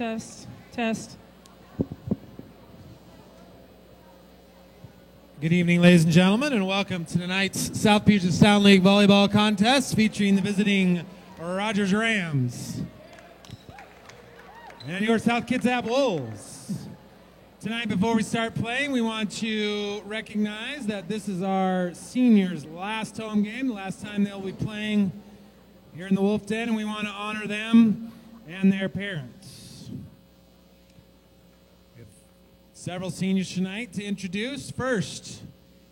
Test, test. Good evening, ladies and gentlemen, and welcome to tonight's South Puget Sound League volleyball contest featuring the visiting Rogers Rams and your South Kitsap Wolves. Tonight, before we start playing, we want to recognize that this is our seniors' last home game, the last time they'll be playing here in the Wolf Den, and we want to honor them and their parents. We have several seniors tonight to introduce. First,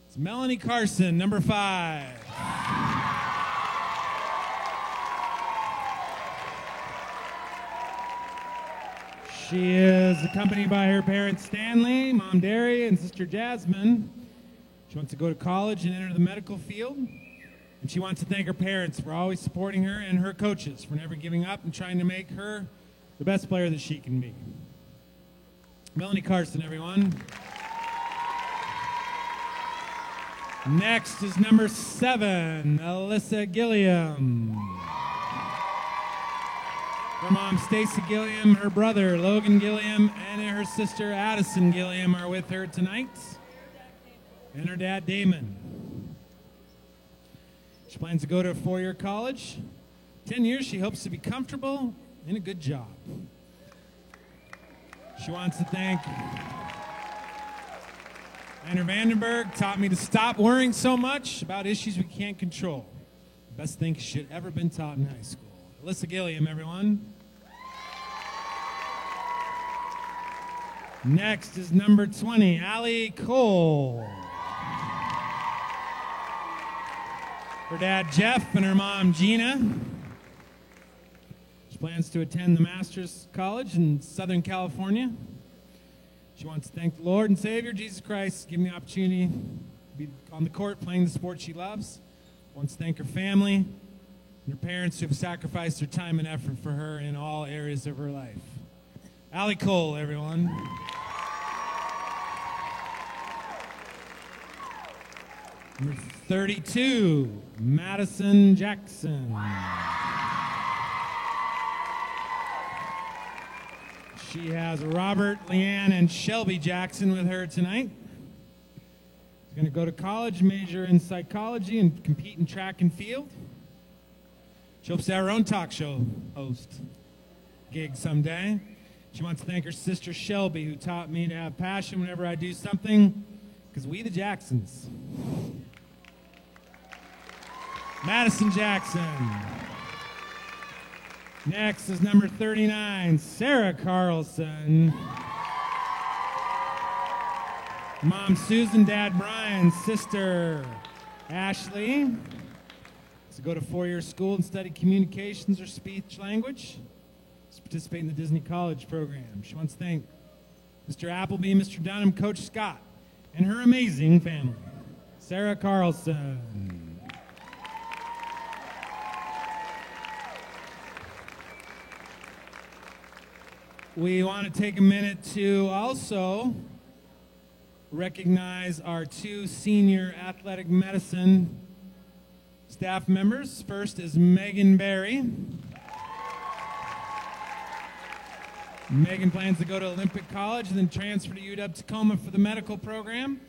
it's Melanie Carson, number 5. She is accompanied by her parents Stanley, Mom Derry, and sister Jasmine. She wants to go to college and enter the medical field. And she wants to thank her parents for always supporting her and her coaches for never giving up and trying to make her the best player that she can be. Melanie Carson, everyone. Next is number 7, Alyssa Gilliam. Her mom, Stacy Gilliam, her brother, Logan Gilliam, and her sister, Addison Gilliam, are with her tonight. And her dad, Damon. She plans to go to a 4-year college. 10 years, she hopes to be comfortable in a good job. She wants to thank Anna Vandenberg, taught me to stop worrying so much about issues we can't control. The best thing she had ever been taught in high school. Alyssa Gilliam, everyone. Next is number 20, Allie Cole. Her dad, Jeff, and her mom, Gina. She plans to attend the Masters College in Southern California. She wants to thank the Lord and Savior, Jesus Christ, for giving the opportunity to be on the court playing the sport she loves. Wants to thank her family and her parents who have sacrificed their time and effort for her in all areas of her life. Allie Cole, everyone. Number 32, Madison Jackson. She has Robert, Leanne, and Shelby Jackson with her tonight. She's going to go to college, major in psychology, and compete in track and field. She hopes to have her own talk show host gig someday. She wants to thank her sister Shelby, who taught me to have passion whenever I do something, because we the Jacksons. Madison Jackson. Next is number 39, Sarah Carlson. Mom Susan, Dad Brian, sister Ashley. To go to 4-year school and study communications or speech language. To participate in the Disney College program. She wants to thank Mr. Appleby, Mr. Dunham, Coach Scott, and her amazing family. Sarah Carlson. We want to take a minute to also recognize our 2 senior athletic medicine staff members. First is Megan Berry. Megan plans to go to Olympic College and then transfer to UW-Tacoma for the medical program.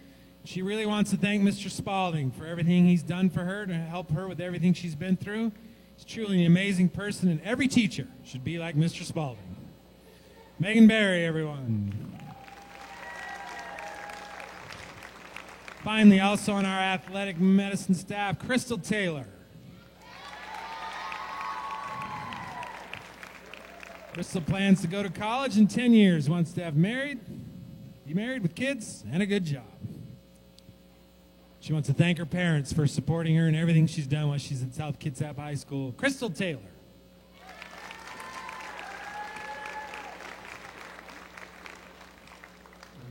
She really wants to thank Mr. Spalding for everything he's done for her to help her with everything she's been through. He's truly an amazing person, and every teacher should be like Mr. Spalding. Megan Berry, everyone. Finally, also on our athletic medicine staff, Crystal Taylor. Crystal plans to go to college in 10 years, wants to be married with kids, and a good job. She wants to thank her parents for supporting her and everything she's done while she's at South Kitsap High School. Crystal Taylor.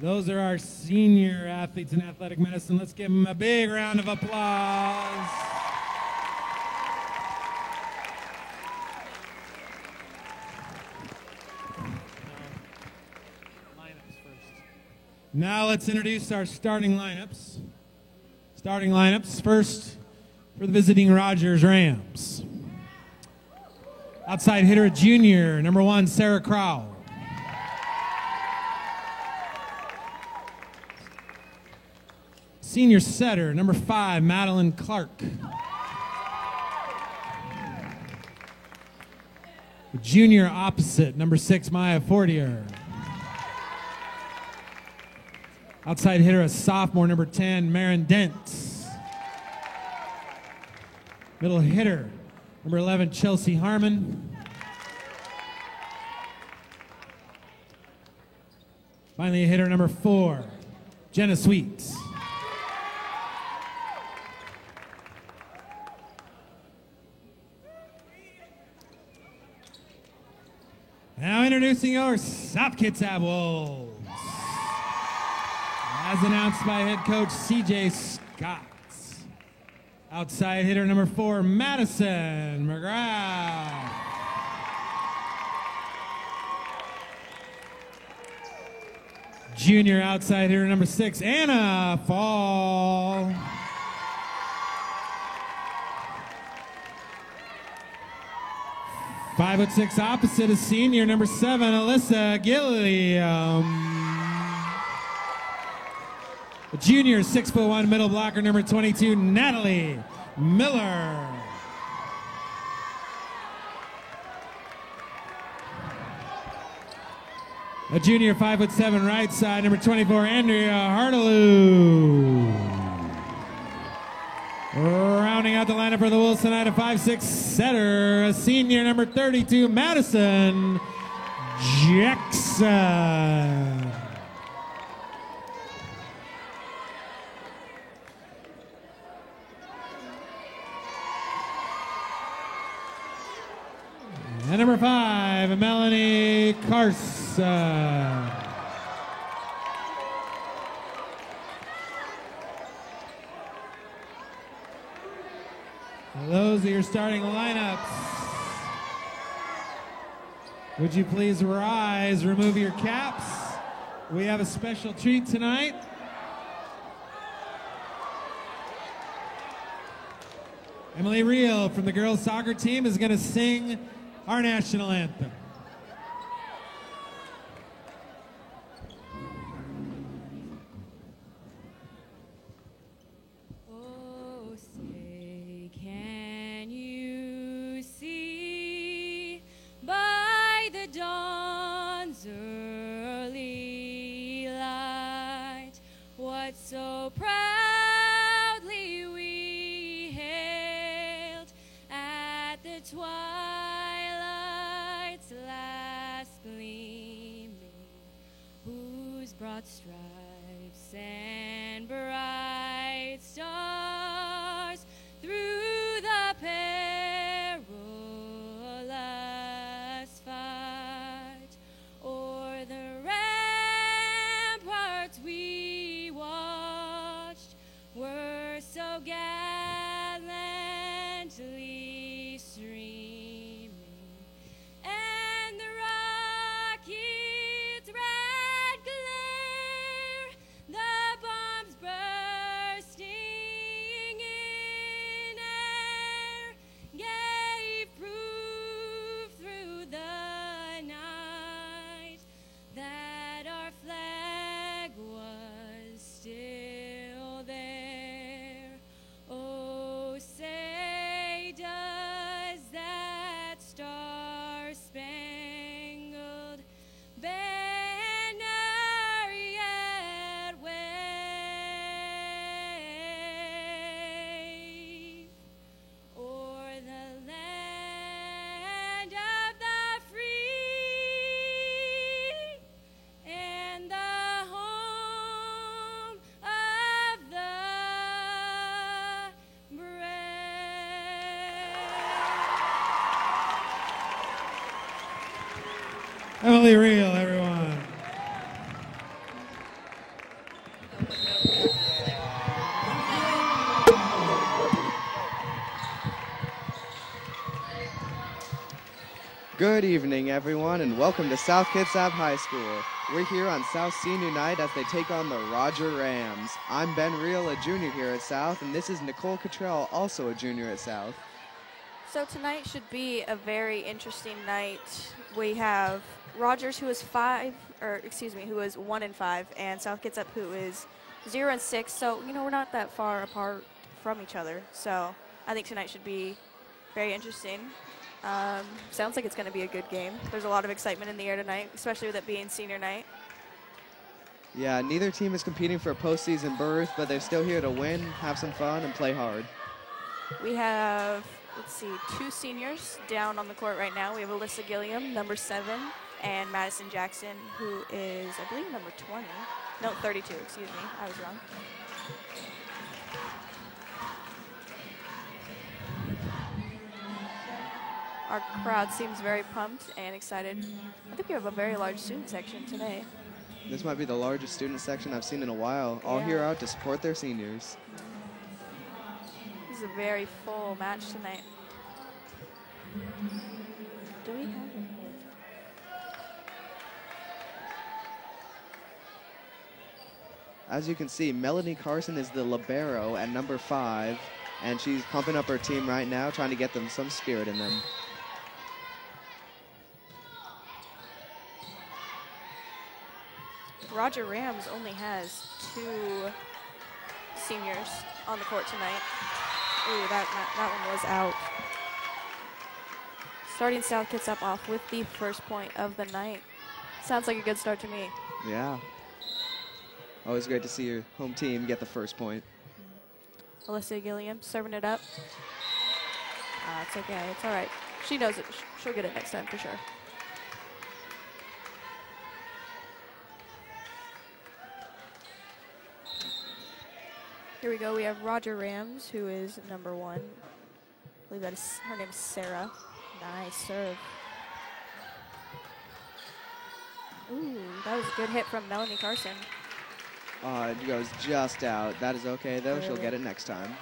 Those are our senior athletes in athletic medicine. Let's give them a big round of applause. Now let's introduce our starting lineups. Starting lineups first for the visiting Rogers Rams. Outside hitter, junior, number 1, Sarah Crowell. Senior setter, number 5, Madeline Clark. Junior opposite, number 6, Maya Fortier. Outside hitter, a sophomore, number 10, Marin Dent. Middle hitter, number 11, Chelsea Harmon. Finally, hitter number 4, Jenna Sweet. Now introducing your South Kitsap Wolves. As announced by head coach C.J. Scott. Outside hitter number 4, Madison McGrath. Junior outside hitter number 6, Anna Fall. Five foot 6 opposite is senior number 7, Alyssa Gilliam. Junior 6'1" middle blocker number 22, Natalie Miller. A junior 5'7" right side number 24, Andrea Hartaloo. Rounding out the lineup for the Wolves tonight, a 5'6" setter, a senior number 32, Madison Jackson. And number 5, Melanie Carson. Those are your starting lineups. Would you please rise, remove your caps? We have a special treat tonight. Emily Reel from the girls soccer team is going to sing our national anthem. Oh, say, can you see by the dawn's early light what so proudly we hailed at the twilight's last gleaming, whose broad stripes and bright stars through the perilous fight o'er the ramparts we watched were so gallantly streaming, and the rocket's red glare, the bombs bursting in air, gave proof through the night that our flag was still there. Oh, say does that star-spangled banner yet wave o'er the land of the free and the home of the brave. Emily Reel, everyone. Good evening, everyone, and welcome to South Kitsap High School. We're here on South Senior Night as they take on the Roger Rams. I'm Ben Reel, a junior here at South, and this is Nicole Cottrell, also a junior at South. So tonight should be a very interesting night. We have Rogers, who is 1-5, and South Kitsap, who is 0 and 6. So, we're not that far apart from each other. So I think tonight should be very interesting. Sounds like it's going to be a good game. There's a lot of excitement in the air tonight, especially with it being senior night. Yeah, neither team is competing for a postseason berth, but they're still here to win, have some fun, and play hard. We have, let's see, 2 seniors down on the court right now. We have Alyssa Gilliam, number 7, and Madison Jackson, who is, I believe, number 20. No, 32, excuse me. I was wrong. Our crowd seems very pumped and excited. I think we have a very large student section today. This might be the largest student section I've seen in a while. All here out to support their seniors. This is a very full match tonight. Do we have it? As you can see, Melanie Carson is the libero at number 5, and she's pumping up her team right now, trying to get them some spirit in them. Roger Rams only has 2 seniors on the court tonight. Ooh, that one was out. Starting South Kitsap off with the first point of the night. Sounds like a good start to me. Yeah. Always great to see your home team get the first point. Alyssa Gilliam serving it up. It's okay. It's all right. She knows it. She'll get it next time for sure. Here we go. We have Roger Rams, who is number 1. I believe that is her name is Sarah. Nice serve. Ooh, that was a good hit from Melanie Carson. It goes just out. That is okay, though. She'll get it next time.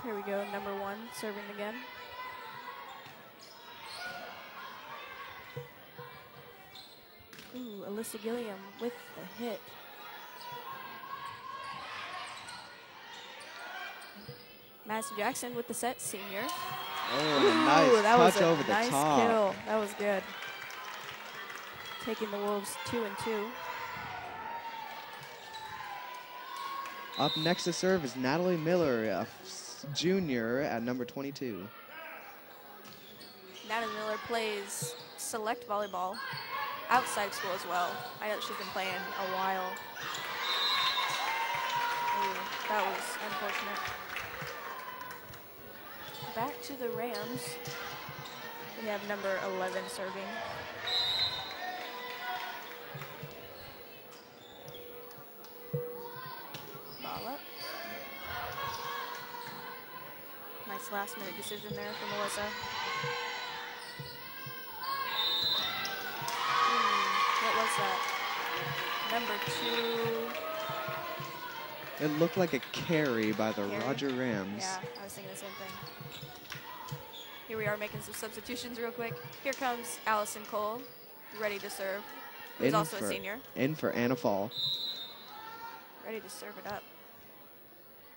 Here we go. Number 1 serving again. Ooh, Alyssa Gilliam with the hit. Madison Jackson with the set, senior. Oh, and a nice that was touch a over the nice top. kill. That was good. Taking the Wolves 2 and 2. Up next to serve is Natalie Miller, a junior at number 22. Natalie Miller plays select volleyball outside school as well. I know that she's been playing a while. Ooh, that was unfortunate. Back to the Rams. We have number 11 serving. Ball up. Nice last minute decision there from Melissa. What was that? Number 2. It looked like a carry by the Carry? Roger Rams. Yeah, I was thinking the same thing. Here we are making some substitutions real quick. Here comes Allison Cole, ready to serve. Who's also a senior. In for Anna Fall. Ready to serve it up.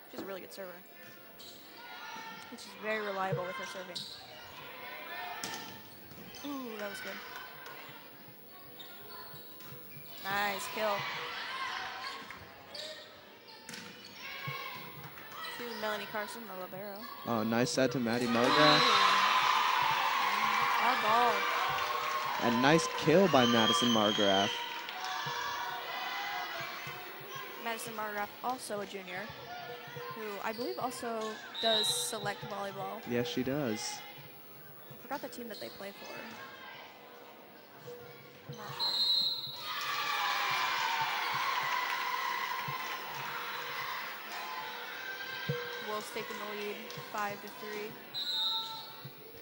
She's a really good server. And she's very reliable with her serving. Ooh, that was good. Nice kill. To Melanie Carson, the libero. Oh, nice set to Maddie Mograth. Our ball. And nice kill by Madison Margrath. Madison Margrath, also a junior, who I believe also does select volleyball. Yes, she does. I forgot the team that they play for. I'm not sure. Wolves taking the lead, 5-3.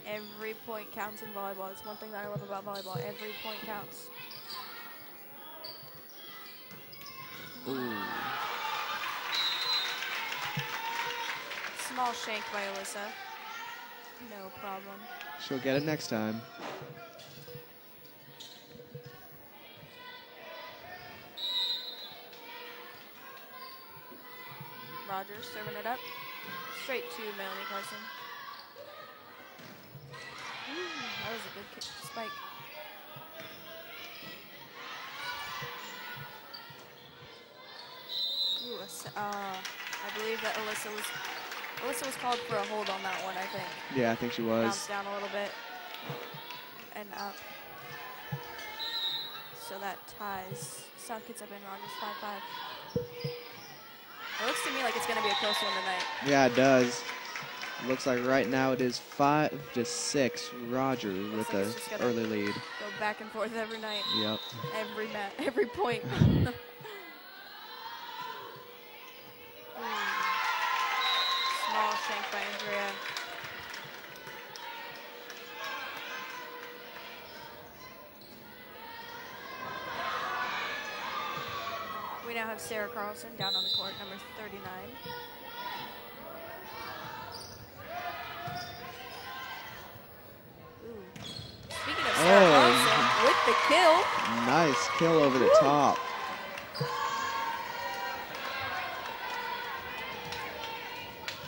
Every point counts in volleyball. It's one thing that I love about volleyball. Every point counts. Ooh. Small shank by Alyssa. No problem. She'll get it next time. Rogers serving it up. Straight to Melanie Carson. Ooh, that was a good spike. Ooh, I believe that Alyssa was called for a hold on that one, I think. Yeah, I think she was. Bounced down a little bit and up. So that ties South Kitsap and Rogers 5-5. It looks to me like it's going to be a close one tonight. Yeah, it does. Looks like right now it is 5-6. Roger with like the it's just gonna early lead. Go back and forth every night. Yep. Every point. Small shank by Andrea. We now have Sarah Carlson down on the court, number 39. Ooh. Speaking of Sarah Carlson, with the kill. Nice kill over the top.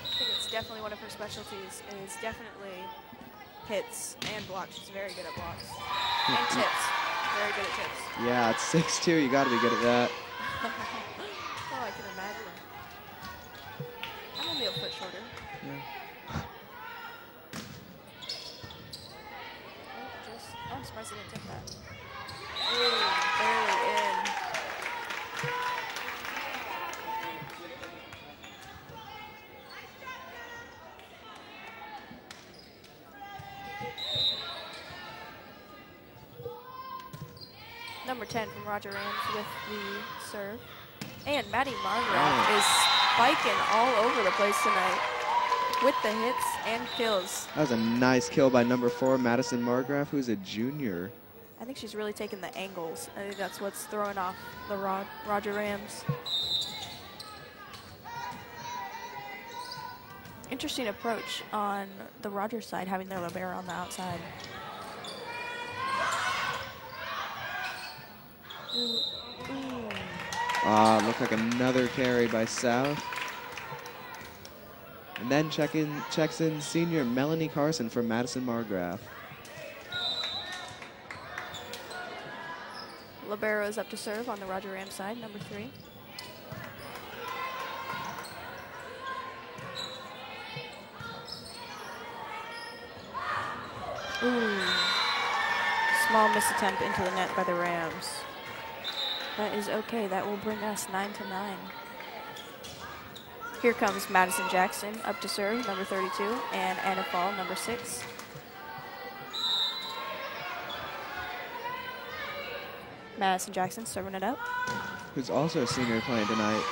I think it's definitely one of her specialties, is definitely hits and blocks. She's very good at blocks. And tips. Very good at tips. Yeah, it's 6'2". You got to be good at that. Oh, I can imagine. I'm only a foot shorter. Yeah. I'm surprised I didn't tip that. Ooh, barely in. Number 10 from Roger Rams with the serve. And Maddie Margraf is spiking all over the place tonight with the hits and kills. That was a nice kill by number 4, Madison Margraf, who's a junior. I think she's really taking the angles. I think that's what's throwing off the Roger Rams. Interesting approach on the Rogers side, having their libero on the outside. Looked like another carry by South. And then checks in senior Melanie Carson for Madison Margraf. Libero is up to serve on the Roger Rams side, number 3. Ooh. Small misattempt into the net by the Rams. That is okay. That will bring us 9-9. Here comes Madison Jackson up to serve, number 32, and Anna Fall, number 6. Madison Jackson serving it up. Who's also a senior playing tonight.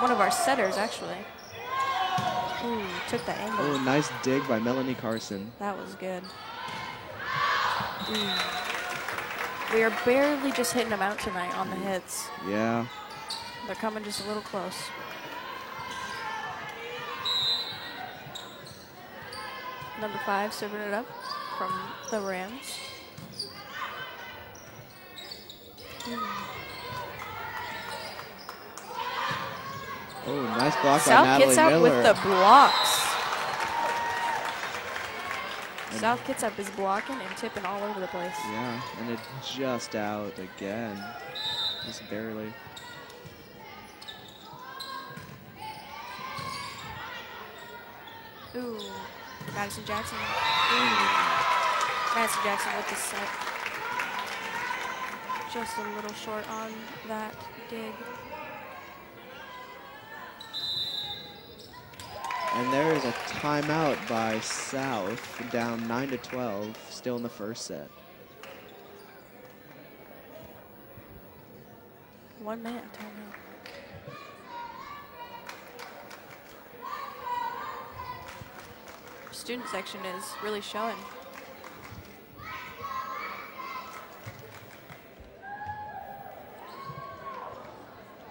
One of our setters, actually. Ooh, took the angle. Oh, nice dig by Melanie Carson. That was good. We are barely just hitting them out tonight on the hits. Yeah. They're coming just a little close. Number 5 serving it up from the Rams. Oh, nice block by South Natalie Kitsap Miller. with the blocks. South Kitsap is blocking and tipping all over the place. Yeah, and it just out again. Just barely. Ooh, Madison Jackson. Ooh. Madison Jackson with the set. Just a little short on that dig. And there is a timeout by South, down 9-12, still in the first set. 1 minute timeout. Student section is really showing.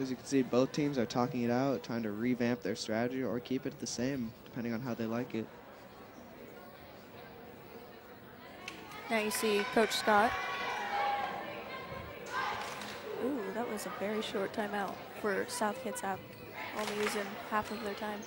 As you can see, both teams are talking it out, trying to revamp their strategy or keep it the same, depending on how they like it. Now you see Coach Scott. Ooh, that was a very short timeout for South Kitsap, only using half of their time.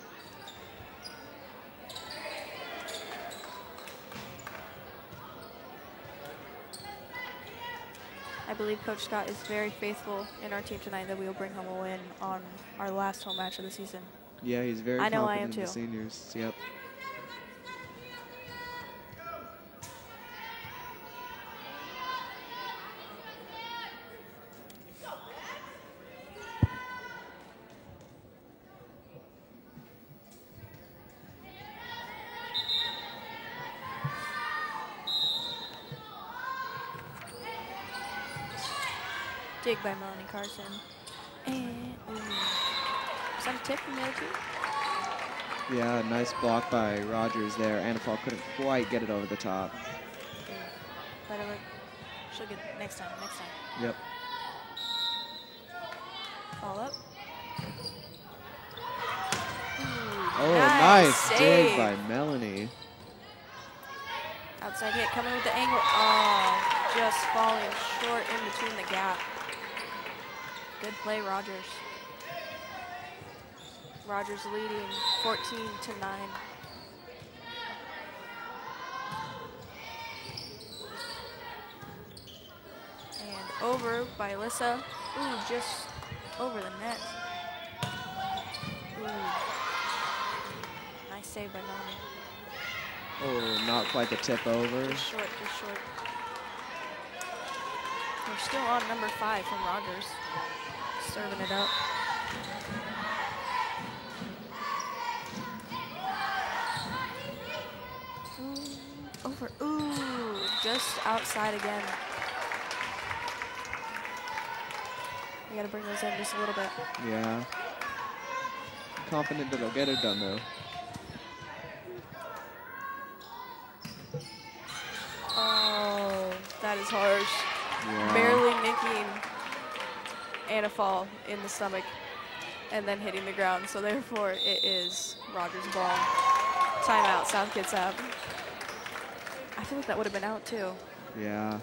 I believe Coach Scott is very faithful in our team tonight that we will bring home a win on our last home match of the season. Yeah, he's very I know I confident am in the too. seniors. Yep. Dig by Melanie Carson. And, ooh. Is that a tip from the other team? Yeah, nice block by Rogers there. Anafal couldn't quite get it over the top. But she'll get next time. Yep. Fall up. Ooh, Oh, nice dig save. by Melanie. Outside hit coming with the angle. Oh, just falling short in between the gap. Good play, Rogers. Rogers leading 14-9. And over by Alyssa. Ooh, just over the net. Ooh. Nice save by Melanie. Oh, not quite the tip over. Just short. We're still on number 5 from Rogers. Serving it up. Ooh, over. Ooh, just outside again. We gotta bring those in just a little bit. Yeah. Confident that he'll get it done, though. Oh, that is harsh. Yeah. Barely nicking Anafal in the stomach and then hitting the ground. So therefore, it is Rogers' ball. Timeout, South Kids Up. I feel like that would have been out too. Yeah.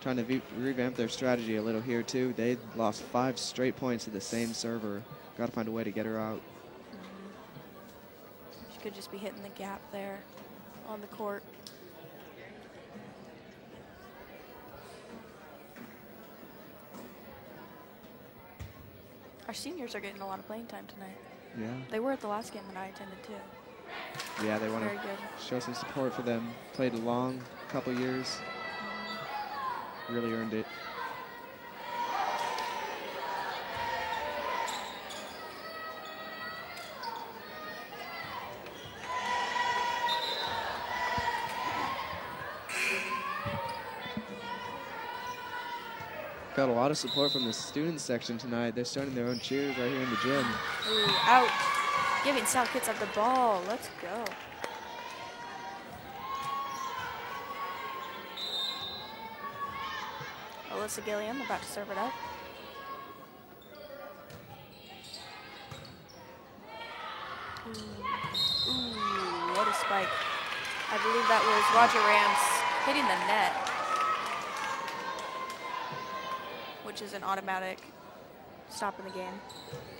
Trying to revamp their strategy a little here, too. They lost 5 straight points to the same server. Got to find a way to get her out. She could just be hitting the gap there on the court. Our seniors are getting a lot of playing time tonight. Yeah. They were at the last game that I attended too. Yeah, they want Very to good. show some support for them. Played a long couple years. Really earned it. Got a lot of support from the student section tonight. They're starting their own cheers right here in the gym. Ooh, out. Giving South Kids Up the ball. Let's go. Alyssa Gilliam about to serve it up. Ooh, what a spike. I believe that was Roger Rams hitting the net, which is an automatic stop in the game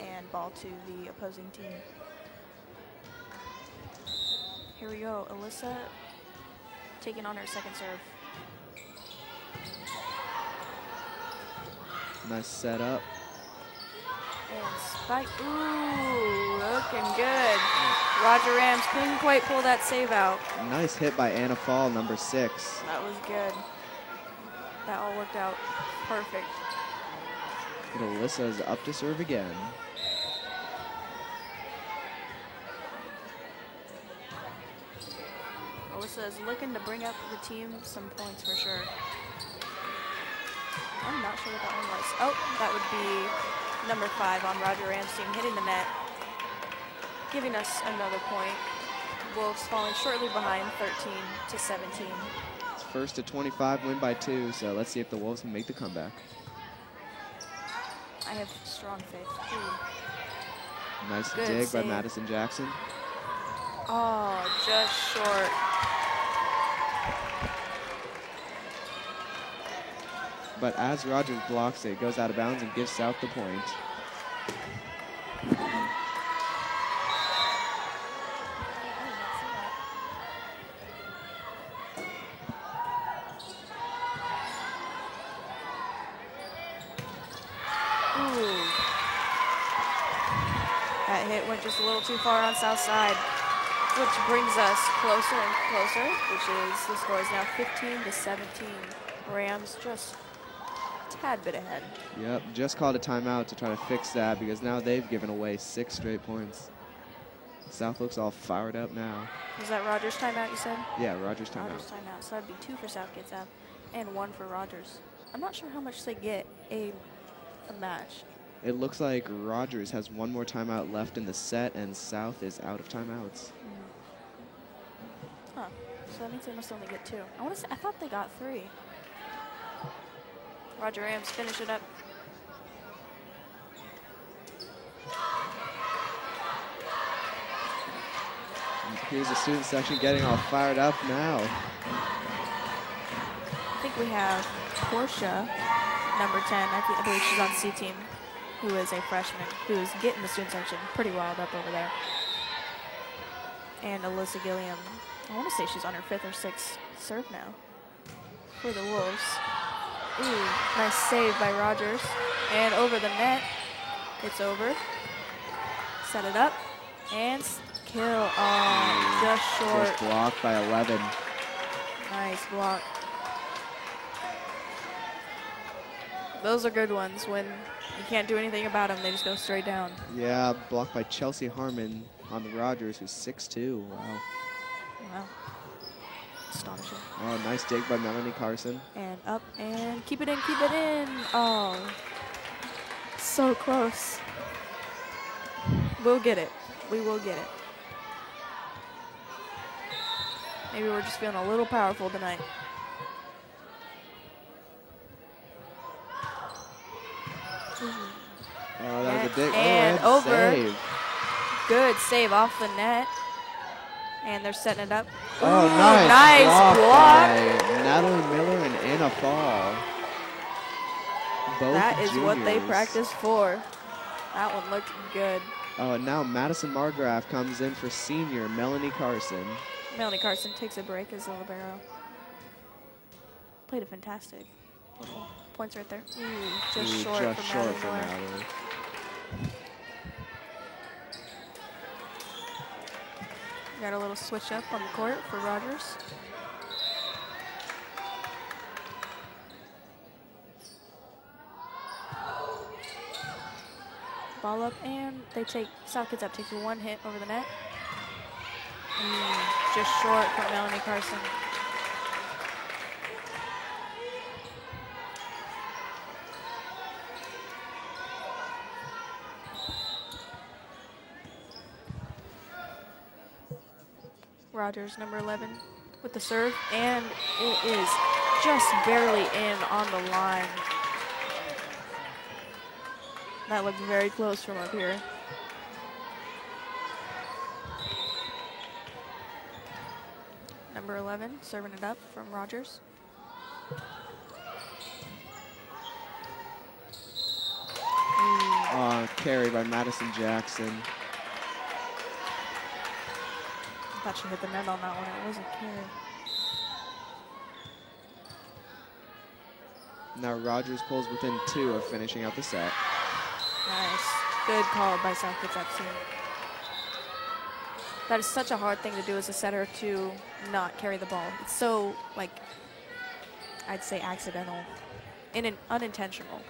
and ball to the opposing team. Here we go, Alyssa taking on her second serve. Nice setup. And spike, ooh, looking good. Roger Rams couldn't quite pull that save out. Nice hit by Anafal, number 6. That was good. That all worked out perfect. And Alyssa is up to serve again. Alyssa is looking to bring up the team some points for sure. I'm not sure what that one was. Oh, that would be number 5 on Roger Rams' team, hitting the net, giving us another point. Wolves falling shortly behind, 13-17. It's first to 25, win by 2, so let's see if the Wolves can make the comeback. I have strong faith. Ooh. Nice Good dig by save. Madison Jackson. Oh, just short. But as Rogers blocks it, goes out of bounds and gives South the point. That hit went just a little too far on south side, which brings us closer and closer, which is the score is now 15-17. Rams just a tad bit ahead. Yep, just called a timeout to try to fix that because now they've given away 6 straight points. South looks all fired up now. Was that Rogers timeout you said? Yeah, Rogers timeout. Rogers timeout. So that'd be 2 for South Kids Up and 1 for Rogers. I'm not sure how much they get a match. It looks like Rogers has 1 more timeout left in the set, and South is out of timeouts. Huh. So that means they must only get 2. I thought they got 3. Roger Rams finish it up. And here's the student section getting all fired up now. I think we have Portia, number 10. I believe she's on C team, who is a freshman, who is getting the student section pretty wild up over there. And Alyssa Gilliam, I want to say she's on her 5th or 6th serve now for the Wolves. Ooh, nice save by Rogers. And over the net, it's over. Set it up, and kill. Oh, just short. Just blocked by 11. Nice block. Those are good ones when you can't do anything about them. They just go straight down. Yeah, blocked by Chelsea Harmon on the Rogers, who's 6'2". Wow. Wow. Astonishing. Oh, nice dig by Melanie Carson. And up and keep it in, keep it in. Oh, so close. We'll get it. We will get it. Maybe we're just feeling a little powerful tonight. Oh, that was a dig. And oh, over. Save. Good save off the net. And they're setting it up. Oh, Ooh, nice. nice block. By Natalie Miller and Anna Fall. Both That is what they juniors. practiced for. That one looked good. Oh, and now Madison Margraf comes in for senior Melanie Carson. Melanie Carson takes a break as a libero. Played it fantastic. Points right there. Ooh, just Ooh, short just for short Natalie for Miller. Natalie. Got a little switch up on the court for Rogers. Ball up, and they take, South Kids Up takes 1 hit over the net. Just short for Melanie Carson. Rogers, number 11, with the serve, and it is just barely in on the line. That looked very close from up here. Number 11, serving it up from Rogers. Carry by Madison Jackson. I thought she hit the net on that one. It wasn't carry. Now Rogers pulls within 2 of finishing out the set. Nice. Good call by South Kids Up team. That is such a hard thing to do as a setter, to not carry the ball. It's so, like, I'd say accidental, unintentional.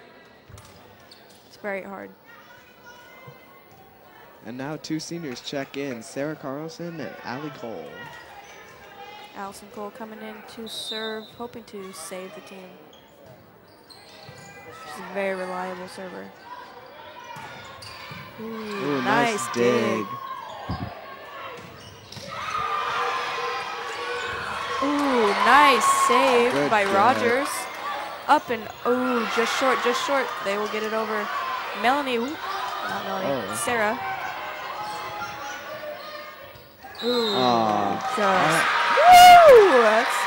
It's very hard. And now 2 seniors check in, Sarah Carlson and Allie Cole. Allison Cole coming in to serve, hoping to save the team. She's a very reliable server. Ooh, nice dig. Ooh, nice save Good by job. Rogers. Up and, ooh, just short, just short. They will get it over. Melanie, ooh, not Melanie, Oh. Sarah. Ooh, Aw. woo, that's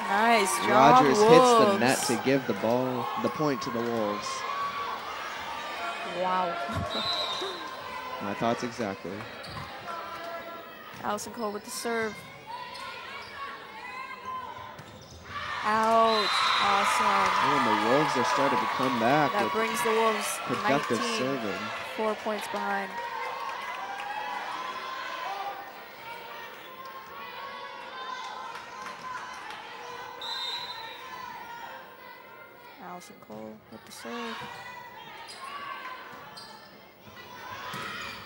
nice job, Rogers hits the Wolves. net to give the point to the Wolves. Wow. My thoughts exactly. Allison Cole with the serve. Ouch. Awesome. And the Wolves are starting to come back That with brings the Wolves productive 19, serving. 4 points behind. Allison Cole with the serve.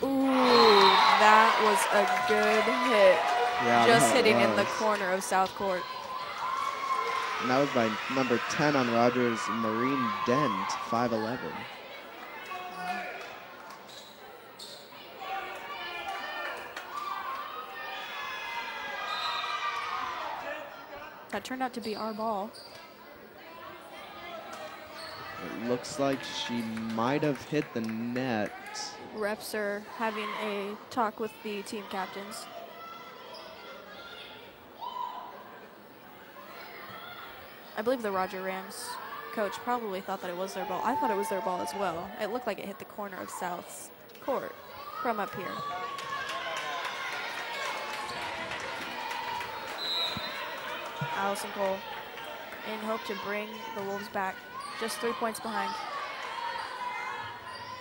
Ooh, that was a good hit. Yeah, Just that hitting in the was. corner of South Court. And that was by number 10 on Rogers, Marine Dent, 5'11". That turned out to be our ball. It looks like she might have hit the net. Refs are having a talk with the team captains. I believe the Roger Rams coach probably thought that it was their ball. I thought it was their ball as well. It looked like it hit the corner of South's court from up here. Allison Cole in hope to bring the Wolves back. Just 3 points behind.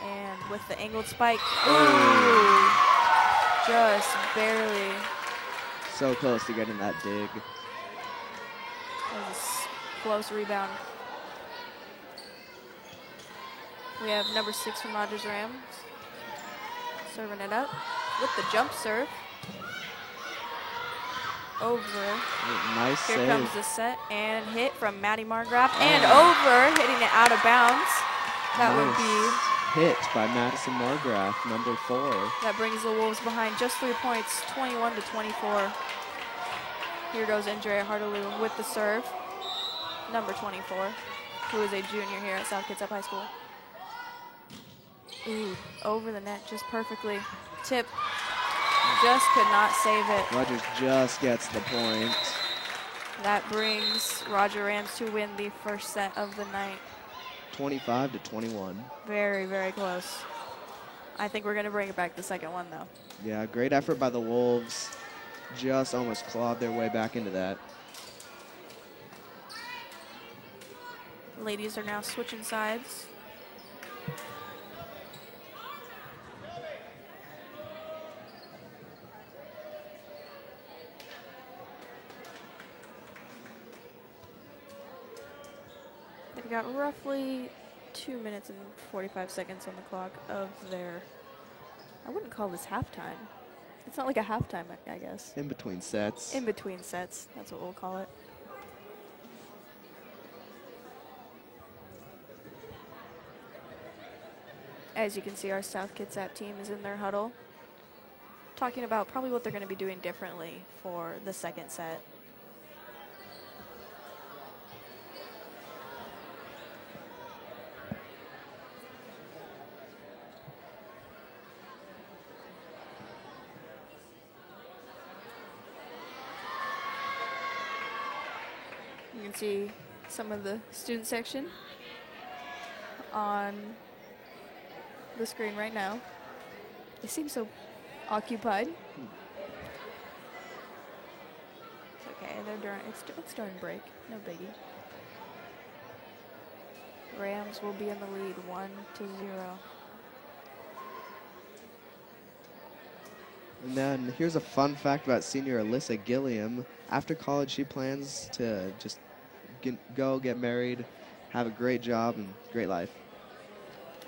And with the angled spike, ooh, just barely. So close to getting that dig. That was a close rebound. We have number 6 from Rogers Rams serving it up with the jump serve. Over. Nice Here save. comes the set and hit from Maddie Margraf and over, hitting it out of bounds. That would be hit by Madison Margraf, number 4. That brings the Wolves behind just 3 points, 21-24. Here goes Andrea Hartaloo with the serve, number 24, who is a junior here at South Kitsap High School. Ooh, over the net just perfectly. Tip, just could not save it. Rogers just gets the point. That brings Roger Rams to win the first set of the night. 25-21. Very, very close. I think we're going to bring it back the second one, though. Yeah, great effort by the Wolves. Just almost clawed their way back into that. Ladies are now switching sides. They've got roughly 2 minutes and 45 seconds on the clock of their, I wouldn't call this halftime. It's not like a halftime, I guess. In between sets. In between sets, that's what we'll call it. As you can see, our South Kitsap team is in their huddle, talking about probably what they're going to be doing differently for the second set. You can see some of the student section on the screen right now. They seem so occupied. It's okay, it's during break, no biggie. Rams will be in the lead 1-0. And then here's a fun fact about senior Alyssa Gilliam. After college, she plans to just get married, have a great job, and great life.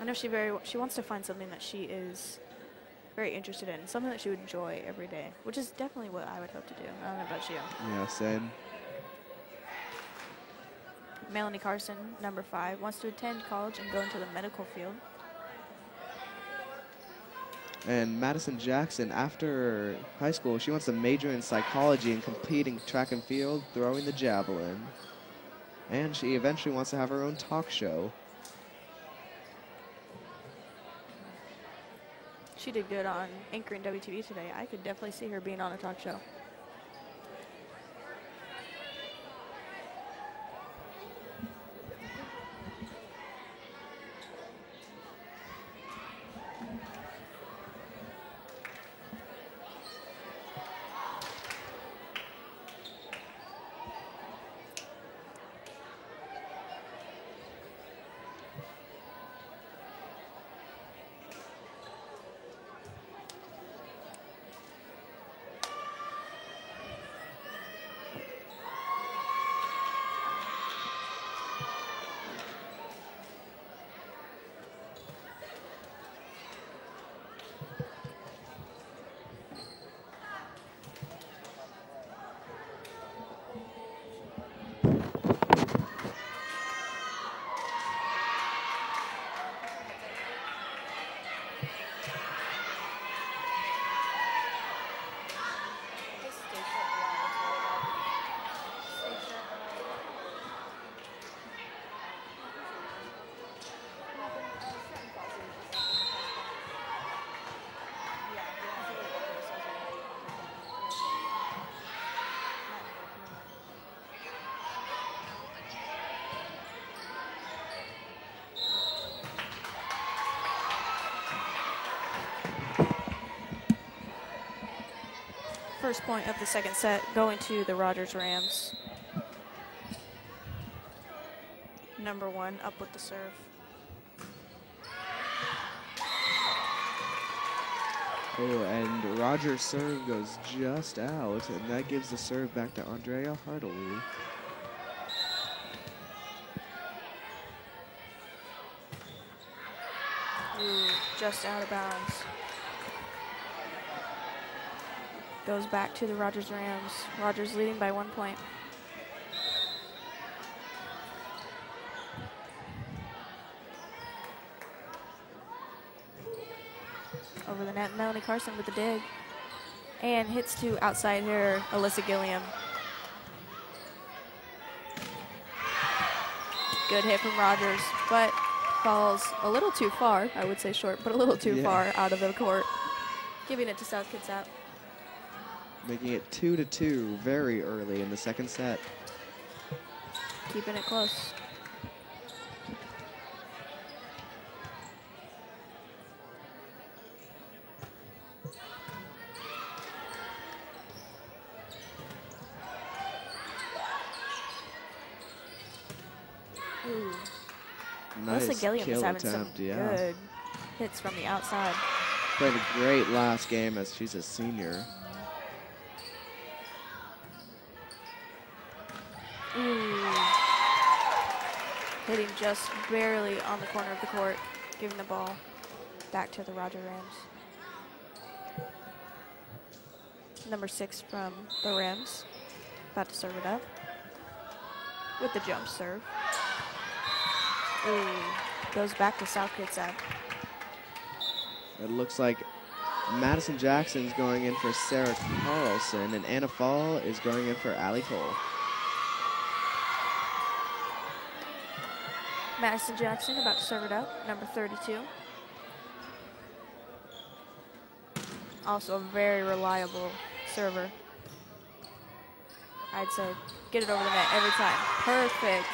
I know she wants to find something that she is very interested in, something that she would enjoy every day, which is definitely what I would hope to do. I don't know about you. Yeah, same. Melanie Carson, number 5, wants to attend college and go into the medical field. And Madison Jackson, after high school, she wants to major in psychology and compete in track and field, throwing the javelin. And she eventually wants to have her own talk show. She did good on anchoring WTV today. I could definitely see her being on a talk show. First point of the second set going to the Rogers Rams. Number 1 up with the serve. Oh, and Rogers' serve goes just out, and that gives the serve back to Andrea Hartley. Ooh, just out of bounds. Goes back to the Rogers Rams. Rogers leading by 1 point. Over the net, Melanie Carson with the dig. And hits to outside hitter, Alyssa Gilliam. Good hit from Rogers, but falls a little too far. I would say short, but a little too far out of the court. Giving it to South Kitsap. Making it 2-2 very early in the second set. Keeping it close. Ooh. Nice Alyssa Gilliam is kill having attempt, some yeah. good hits from the outside. Played a great last game as she's a senior. Ooh. Hitting just barely on the corner of the court, giving the ball back to the Roger Rams. Number 6 from the Rams, about to serve it up with the jump serve. Ooh, goes back to South Kitsap. It looks like Madison Jackson's going in for Sarah Carlson, and Anna Fall is going in for Allie Cole. Madison Jackson about to serve it up, number 32. Also a very reliable server. I'd say get it over the net every time. Perfect.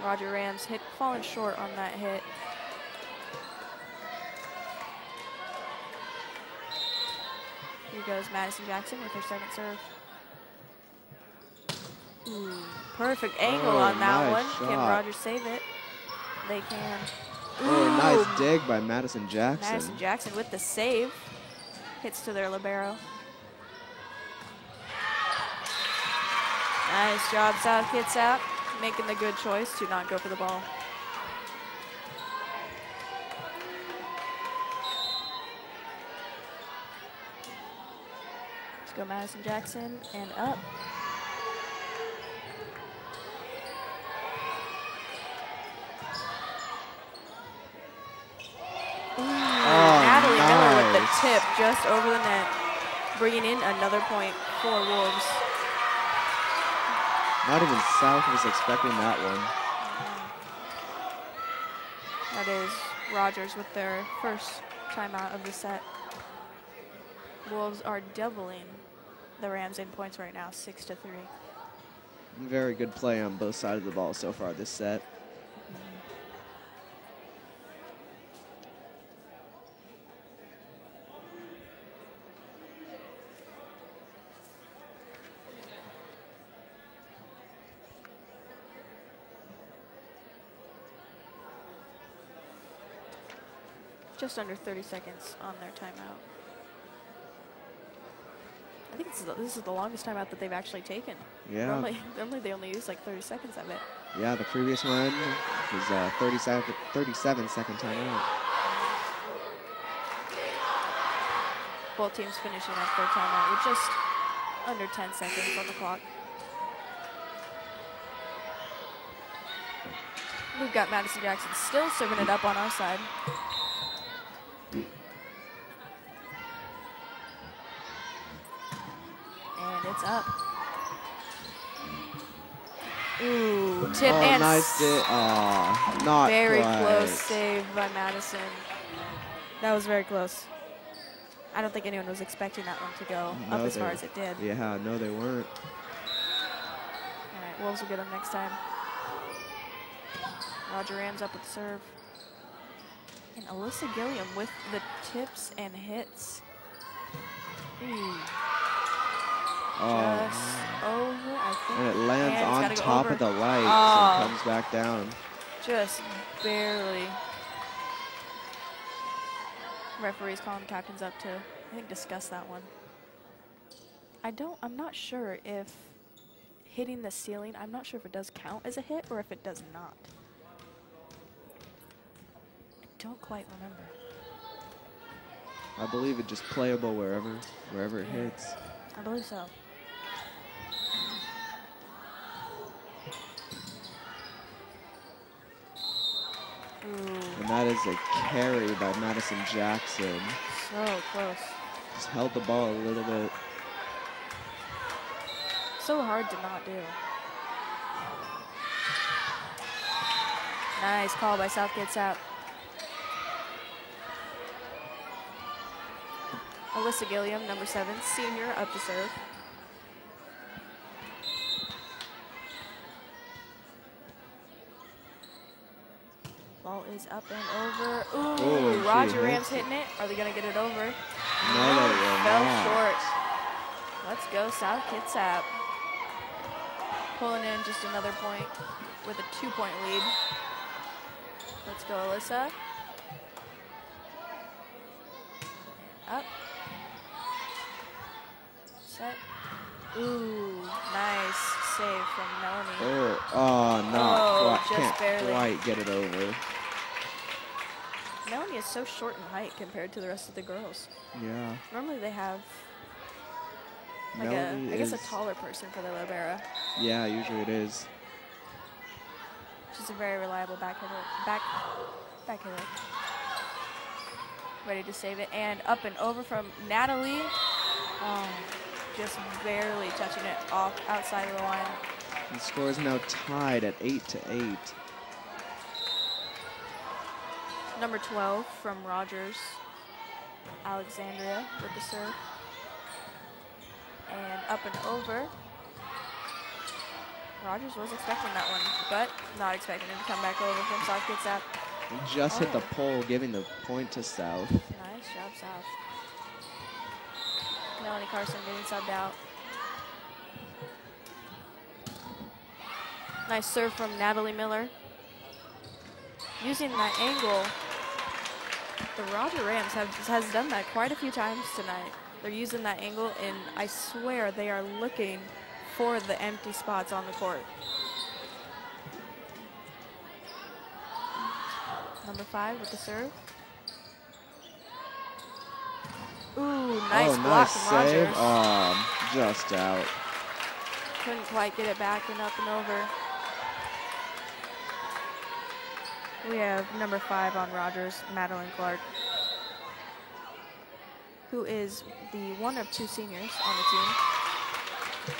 Roger Rams hit, falling short on that hit. Here goes Madison Jackson with her second serve. Ooh, perfect angle on that nice one. Can shot. Rogers save it? They can. Oh, Ooh, nice dig by Madison Jackson. Madison Jackson with the save. Hits to their libero. Nice job, South Kitsap, making the good choice to not go for the ball. Let's go Madison Jackson and up. Ooh, Natalie Miller with the nice. tip just over the net, bringing in another point for Wolves. Not even South was expecting that one. That is Rogers with their first timeout of the set. Wolves are doubling the Rams in points right now, 6-3. Very good play on both sides of the ball so far this set. Just under 30 seconds on their timeout. I think this is the longest timeout that they've actually taken. Yeah. Normally they only use like 30 seconds of it. Yeah, the previous one was a 37-second timeout. Both teams finishing up their timeout with just under 10 seconds on the clock. We've got Madison Jackson still serving it up on our side. And it's up. Ooh, tip Oh, and nice dig. Aw, not very quite. close save by Madison. That was very close. I don't think anyone was expecting that one to go up as far as it did. Yeah, no, they weren't. All right, Wolves will get them next time. Roger Rams up with the serve. And Alyssa Gilliam with the tips and hits. Ooh. Oh, Just over, I think. and it lands And it's on gotta go top over. of the lights Oh. and comes back down. Just barely. Referee's calling the captains up to, I think, discuss that one. I'm not sure if hitting the ceiling, I'm not sure if it does count as a hit or if it does not. I don't quite remember. I believe it just playable wherever it hits. I believe so. Ooh, And that is a carry by Madison Jackson. so close. Just held the ball a little bit. So hard to not do. Nice call by South Kitsap. Alyssa Gilliam, number 7, senior, up to serve. Ball is up and over. Ooh, Oh, she Roger hits Rams hitting it. Are they going to get it over? No, they will Fell not. short. Let's go, South Kitsap. Pulling in just another point with a 2-point lead. Let's go, Alyssa. Up. Set. Ooh, nice save from Melanie. Not just can't barely. quite get it over. Melanie is so short in height compared to the rest of the girls. Yeah. Normally they have like Melanie I guess a is- taller person for the libero. Yeah, usually it is. She's a very reliable back hitter. Ready to save it, and up and over from Natalie. Just barely touching it off outside of the line. The score is now tied at 8-8. Number 12 from Rogers, Alexandria with the serve. And up and over. Rogers was expecting that one, but not expecting him to come back over from South Kitsap. Just hit the Oh. pole, giving the point to South. Nice job, South. Melanie Carson getting subbed out. Nice serve from Natalie Miller. Using that angle, the Roger Rams has done that quite a few times tonight. They're using that angle, and I swear they are looking for the empty spots on the court. Number 5 with the serve. Ooh, nice block from save. Rogers. Just out. Couldn't quite get it back and up and over. We have number 5 on Rogers, Madeline Clark, who is the one of 2 seniors on the team.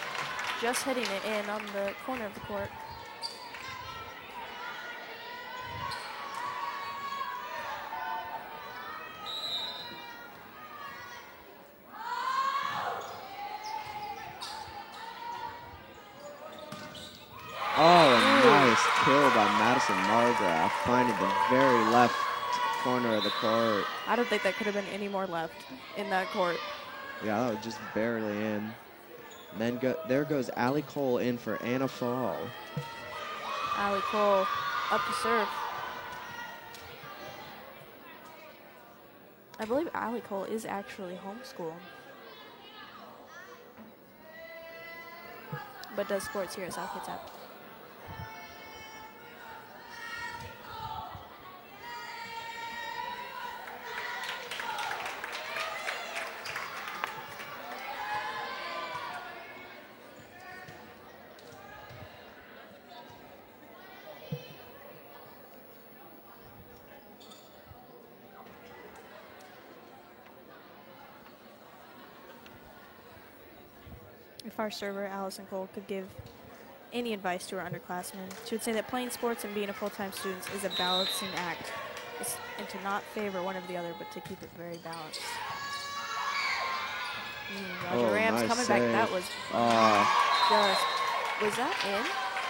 Just hitting it in on the corner of the court. Oh, a nice kill by Madison Margraf, finding the very left corner of the court. I don't think that could have been any more left in that court. Yeah, that was just barely in. And then there goes Allie Cole in for Anna Fall. Allie Cole up to serve. I believe Allie Cole is actually homeschooled, but does sports here at South Kitsap. If our server, Allison Cole, could give any advice to her underclassmen, she would say that playing sports and being a full-time student is a balancing act, and to not favor one over the other, but to keep it very balanced. Roger Rams nice coming save. back. That was was that in?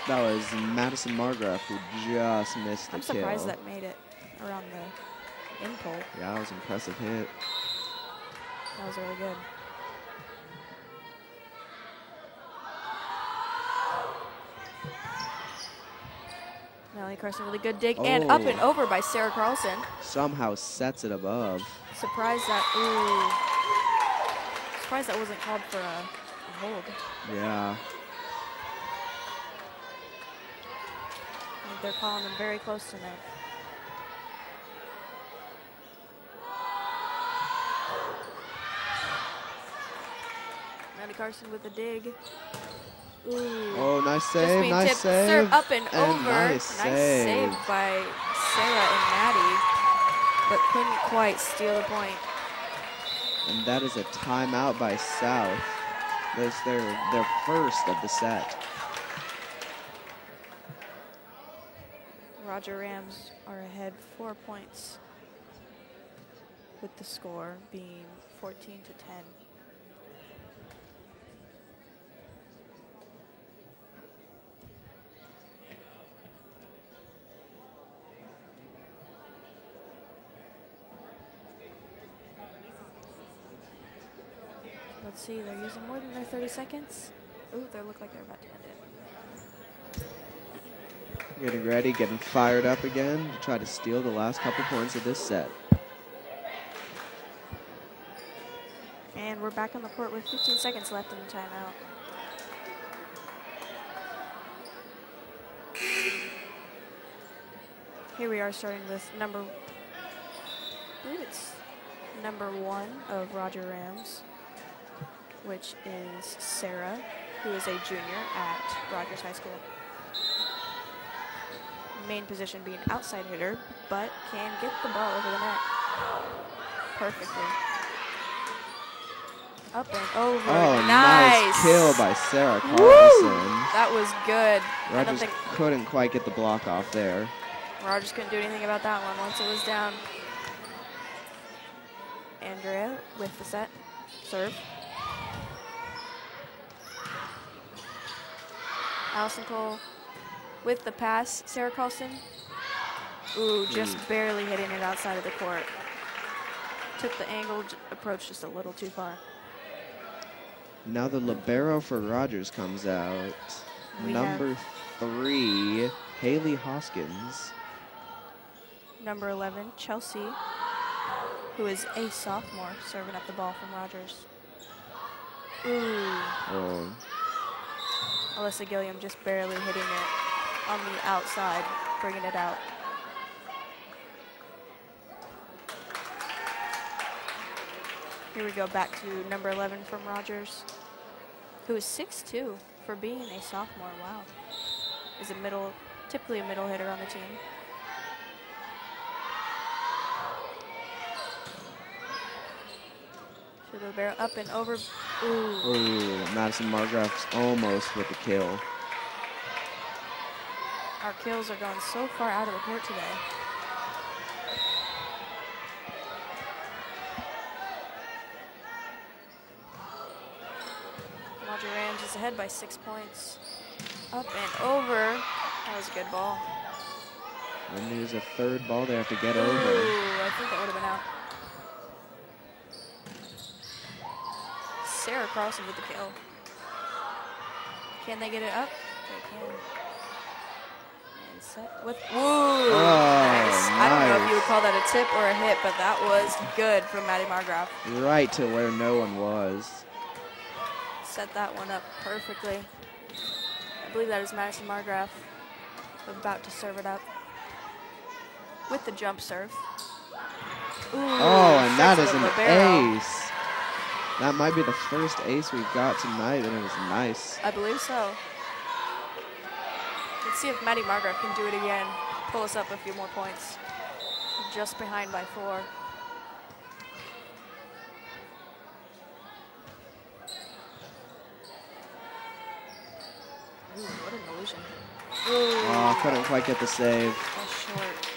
That was Madison Margraf who just missed the I'm kill. surprised that made it around the in pole. Yeah, that was an impressive hit. That was really good. Maddie Carson with a good dig. And up and Oh. over by Sarah Carlson. Somehow sets it above. Surprised that wasn't called for a hold. Yeah. I think they're calling them very close tonight. Maddie Carson with a dig. Ooh. Oh, nice Just save, being nice tipped. save. Serve up and over. Nice save. by Sarah and Maddie, but couldn't quite steal the point. And that is a timeout by South. That's their first of the set. Roger Rams are ahead 4 points, with the score being 14-10. Let's see, they're using more than their 30 seconds. Ooh, they look like they're about to end it. Getting ready, getting fired up again to try to steal the last couple points of this set. And we're back on the court with 15 seconds left in the timeout. Here we are starting with I believe it's number 1 of Roger Rams, which is Sarah, who is a junior at Rogers High School. Main position being outside hitter, but can get the ball over the net perfectly. Up and over. Oh, nice kill by Sarah Woo! Carlson. That was good. I don't Rogers think couldn't quite get the block off there. Rogers couldn't do anything about that one once it was down. Andrea with the set. Serve. Allison Cole with the pass. Sarah Carlson. Ooh, just barely hitting it outside of the court. Took the angled approach just a little too far. Now the libero for Rogers comes out. We Number 3, Haley Hoskins. Number 11, Chelsea, who is a sophomore, serving up the ball from Rogers. Ooh. Oh, Alyssa Gilliam just barely hitting it on the outside, bringing it out. Here we go back to number 11 from Rogers, who is 6'2" for being a sophomore. Wow. Is typically a middle hitter on the team. Libero up and over. Ooh. Ooh, Madison Margraff's almost with the kill. Our kills are going so far out of the court today. Roger Rams is ahead by 6 points. Up and over. That was a good ball. And there's a third ball they have to get Ooh, over. I think that would have been out. Sarah Carlson with the kill. Can they get it up? They can. And set with, woo! Nice. I don't know if you would call that a tip or a hit, but that was good from Maddie Margraff. Right to where no one was. Set that one up perfectly. I believe that is Madison Margraff about to serve it up with the jump serve. Ooh, Oh, and that sets is it an up libero. ace. That might be the first ace we've got tonight, and it was nice. I believe so. Let's see if Maddie Margraff can do it again. Pull us up a few more points. Just behind by 4. Ooh, what an illusion. Oh, couldn't quite get the save. That's short.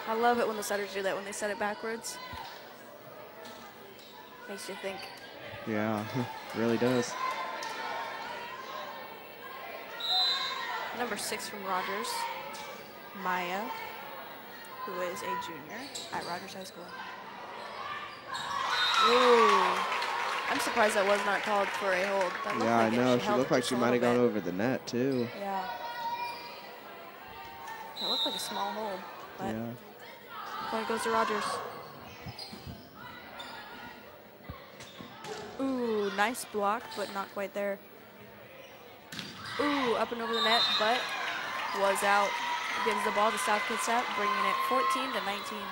I love it when the setters do that, when they set it backwards. Makes you think. Yeah, really does. Number 6 from Rogers, Maya, who is a junior at Rogers High School. Ooh, I'm surprised that was not called for a hold. That looked Yeah, I like it. know. She held looked it like just she a might have little gone bit. over the net, too. Yeah. That looked like a small hole, but Yeah. point goes to Rogers. Ooh, nice block, but not quite there. Ooh, up and over the net, but was out. Gives the ball to South Kitsap, bringing it 14-19.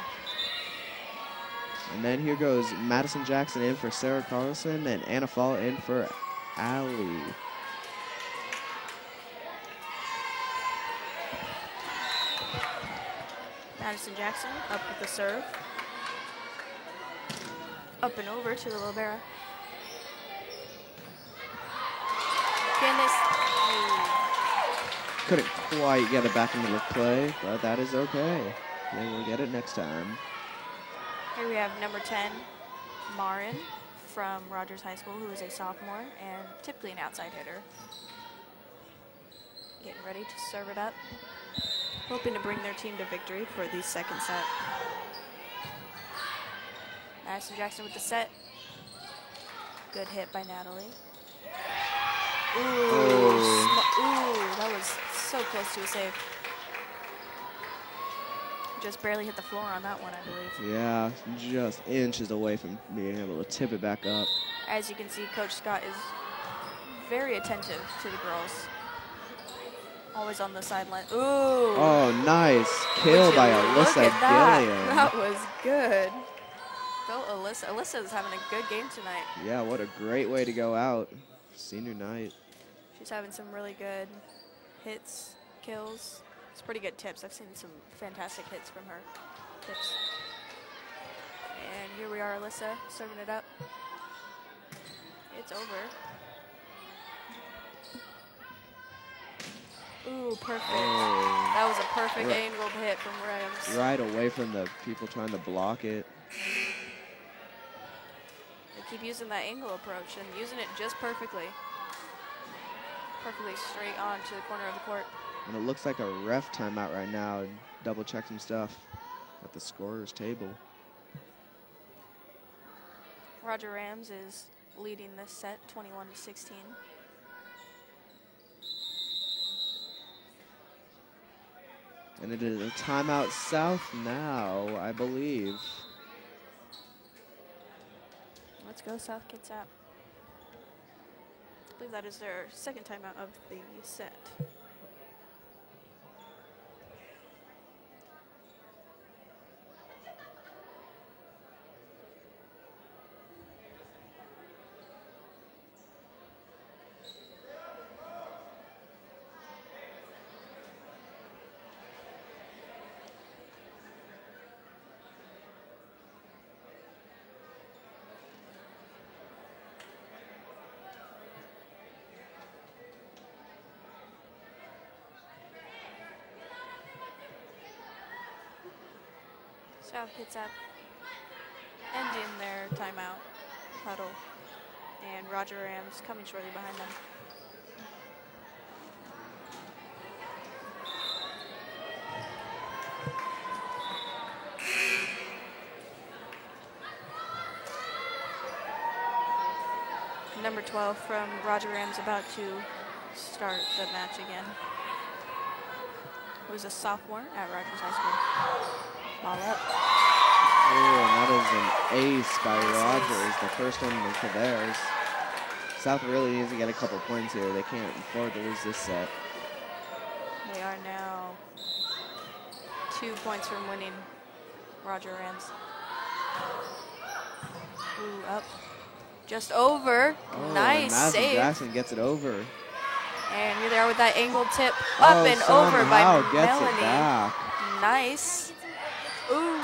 And then here goes Madison Jackson in for Sarah Carlson and Anna Fall in for Allie. Madison Jackson up with the serve. Up and over to the Libera. Can this? Couldn't quite get it back into the play, but that is okay. They will get it next time. Here we have number 10, Marin from Rogers High School, who is a sophomore and typically an outside hitter. Getting ready to serve it up. Hoping to bring their team to victory for the second set. Madison Jackson with the set. Good hit by Natalie. Ooh, ooh, that was so close to a save. Just barely hit the floor on that one, I believe. Yeah, just inches away from being able to tip it back up. As you can see, Coach Scott is very attentive to the girls. Always on the sideline. Ooh. Oh, nice kill Would you by look Alyssa at that? Gilliam. That was good. Go Alyssa. Alyssa is having a good game tonight. Yeah, what a great way to go out. Senior night. She's having some really good hits, kills. It's pretty good tips. I've seen some fantastic hits from her. Tips. And here we are, Alyssa, serving it up. It's over. Ooh, perfect. Oh, That was a perfect Right. angled hit from Rams. right away from the people trying to block it. They keep using that angle approach and using it just perfectly. Perfectly straight on to the corner of the court. And it looks like a ref timeout right now. Double check some stuff at the scorer's table. Roger Rams is leading this set 21-16. And it is a timeout South now, I believe. Let's go South Kitsap. I believe that is their second timeout of the set. South Kitsap ending their timeout huddle, and Roger Rams coming shortly behind them. Number 12 from Roger Rams about to start the match again. Who's a sophomore at Rogers High School. Ball up. Oh, and that is an ace by Rogers, the first one for theirs. South really needs to get a couple points here. They can't afford to lose this set. They are now 2 points from winning Roger Rams. Ooh, up. Just over. Oh, Nice and Madison save. Jackson gets it over. And here they are with that angled tip. Up Oh, and over by somehow gets it Melanie. back. Nice. Ooh.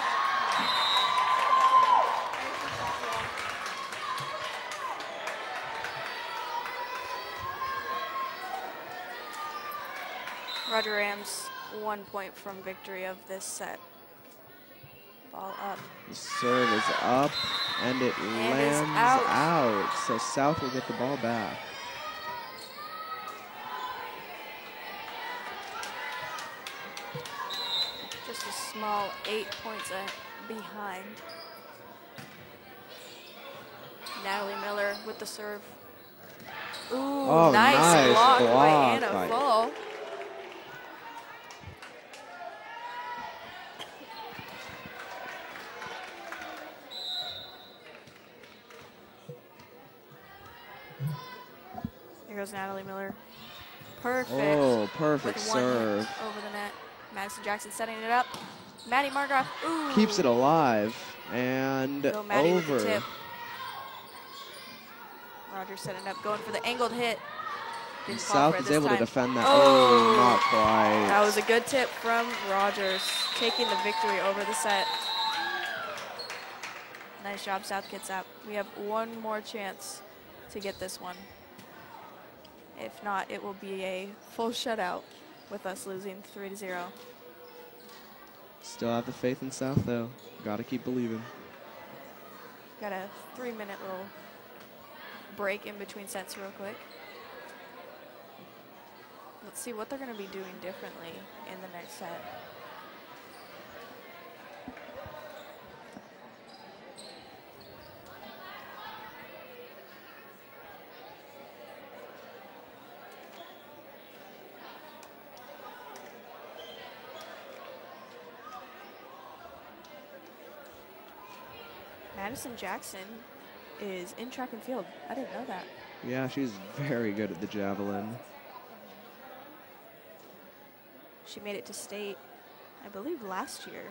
Roger Rams 1 point from victory of this set. Ball up. The serve is up, and it And is lands out. out. So South will get the ball back. Just a small 8 points behind. Natalie Miller with the serve. Ooh, Oh, nice nice block by block Anna by- Fall. Here goes Natalie Miller. Perfect. Oh, perfect With one hit serve. over the net. Madison Jackson setting it up. Maddie Margraf. Ooh. Keeps it alive. And Go Maddie with the over. tip. Rogers setting it up, going for the angled hit. Didn't fall for South it is this able to time. defend that. Oh. Oh, not quite. That was a good tip from Rogers, taking the victory over the set. Nice job, South Kitsap. We have one more chance to get this one. If not, it will be a full shutout with us losing 3-0. Still have the faith in South, though. Gotta keep believing. Got a 3-minute little break in between sets real quick. Let's see what they're going to be doing differently in the next set. Madison Jackson is in track and field. I didn't know that. Yeah, she's very good at the javelin. She made it to state, I believe, last year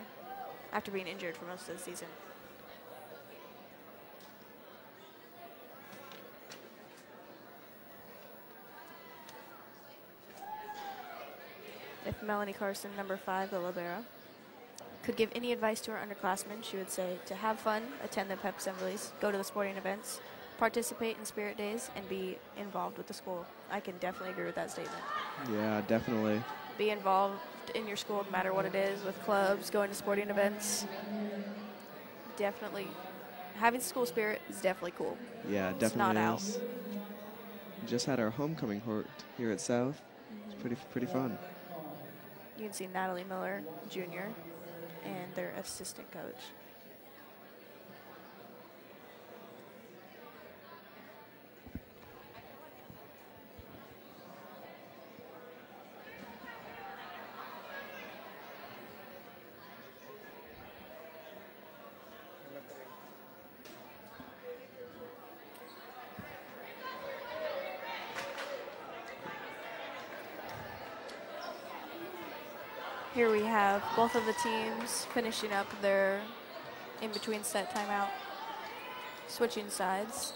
after being injured for most of the season. If Melanie Carson, number 5, the libero, could give any advice to her underclassmen, she would say to have fun, attend the pep assemblies, go to the sporting events, participate in spirit days, and be involved with the school. I can definitely agree with that statement. Yeah, definitely. Be involved in your school, no matter what it is, with clubs, going to sporting events. Definitely, having school spirit is definitely cool. Yeah, It's definitely not out. is. Just had our homecoming here at South. It's pretty fun. You can see Natalie Miller, Jr., and their assistant coach. Here we have both of the teams finishing up their in-between set timeout, switching sides.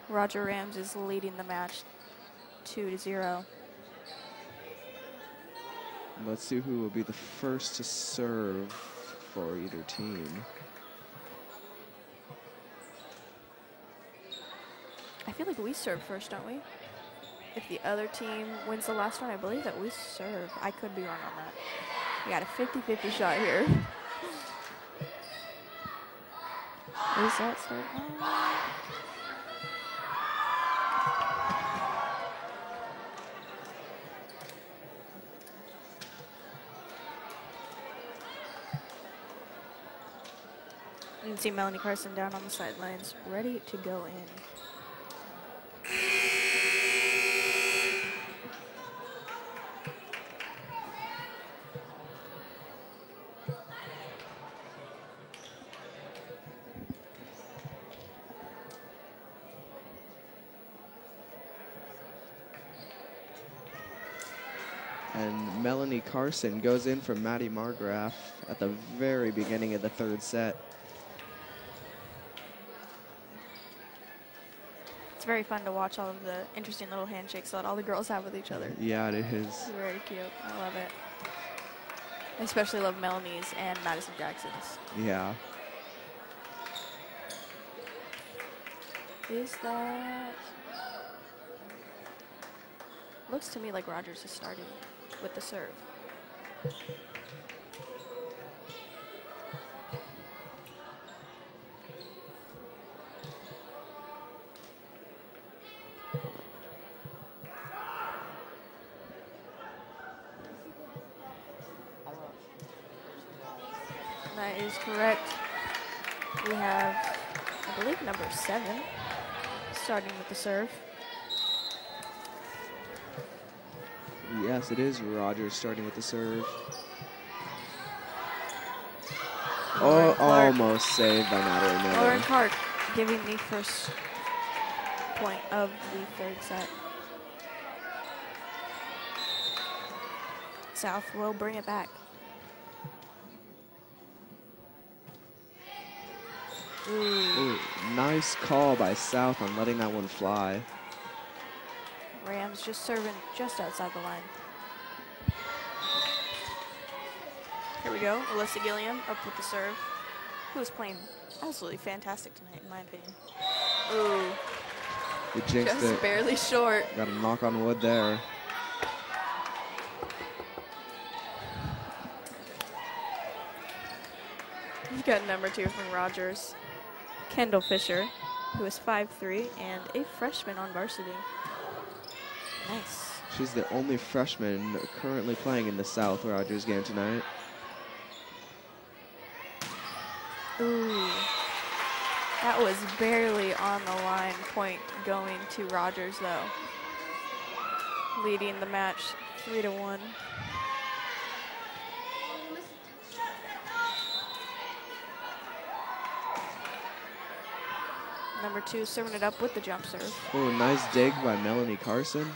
Roger Rams is leading the match 2-0. Let's see who will be the first to serve for either team. I feel like we serve first, don't we? If the other team wins the last one, I believe that we serve. I could be wrong on that. We got a 50-50 shot here. Is that start? You can see Melanie Carson down on the sidelines, ready to go in. And Melanie Carson goes in for Maddie Margraf at the very beginning of the third set. It's very fun to watch all of the interesting little handshakes that all the girls have with each other. Yeah, it is. It's very cute. I love it. I especially love Melanie's and Madison Jackson's. Yeah. Is that... Looks to me like Rogers is starting with the serve. That is correct. We have, I believe, number 7 starting with the serve. Yes, it is Rogers starting with the serve. Lauren Oh, Clark. almost saved by Natalie Lauren Miller. Clark giving the first point of the third set. South will bring it back. Ooh, nice call by South on letting that one fly. Rams just serving just outside the line. Here we go. Alyssa Gilliam up with the serve, who is playing absolutely fantastic tonight, in my opinion. Ooh, We jinxed just it. barely short. Got a knock on wood there. We've got number 2 from Rogers, Kendall Fisher, who is 5'3" and a freshman on varsity. Nice. She's the only freshman currently playing in the South Rogers game tonight. Ooh, that was barely on the line. Point going to Rogers, though. Leading the match 3-1. Number 2 serving it up with the jump serve. Oh, nice dig by Melanie Carson.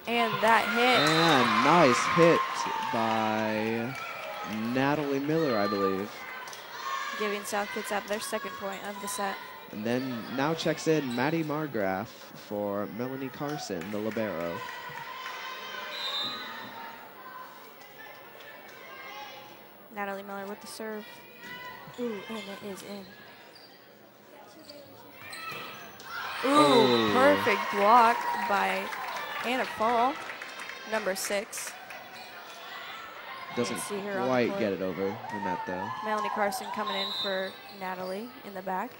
And that hit. And nice hit by Natalie Miller, I believe. Giving South Kitsap their second point of the set. And then now checks in Maddie Margraf for Melanie Carson, the libero. Natalie Miller with the serve. Ooh, and it is in. Ooh, Oh. perfect block by Anna Fall, number 6. Doesn't see her on the quite court. get it over the net though. Melanie Carson coming in for Natalie in the back.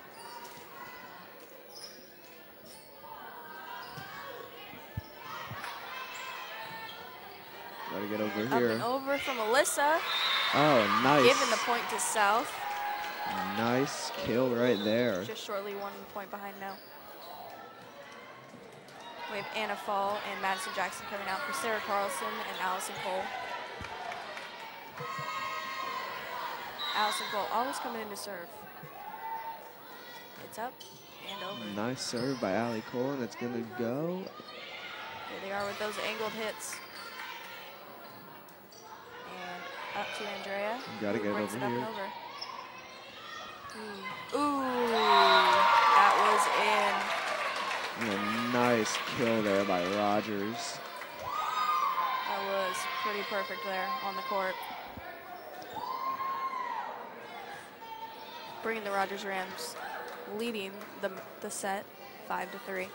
Gotta get over Up here. and over from Alyssa, Oh, nice. giving the point to South. Nice kill right there. Just shortly 1 point behind now. We have Anna Fall and Madison Jackson coming out for Sarah Carlson and Allison Cole. Allison Cole always coming in to serve. It's up and over. Nice serve by Allie Cole, and it's gonna go. Here they are with those angled hits. And up to Andrea. Gotta who get it brings over up here. and over. Ooh, that was in. A nice kill there by Rogers. That was pretty perfect there on the court. Bringing the Rogers Rams leading the set 5-3.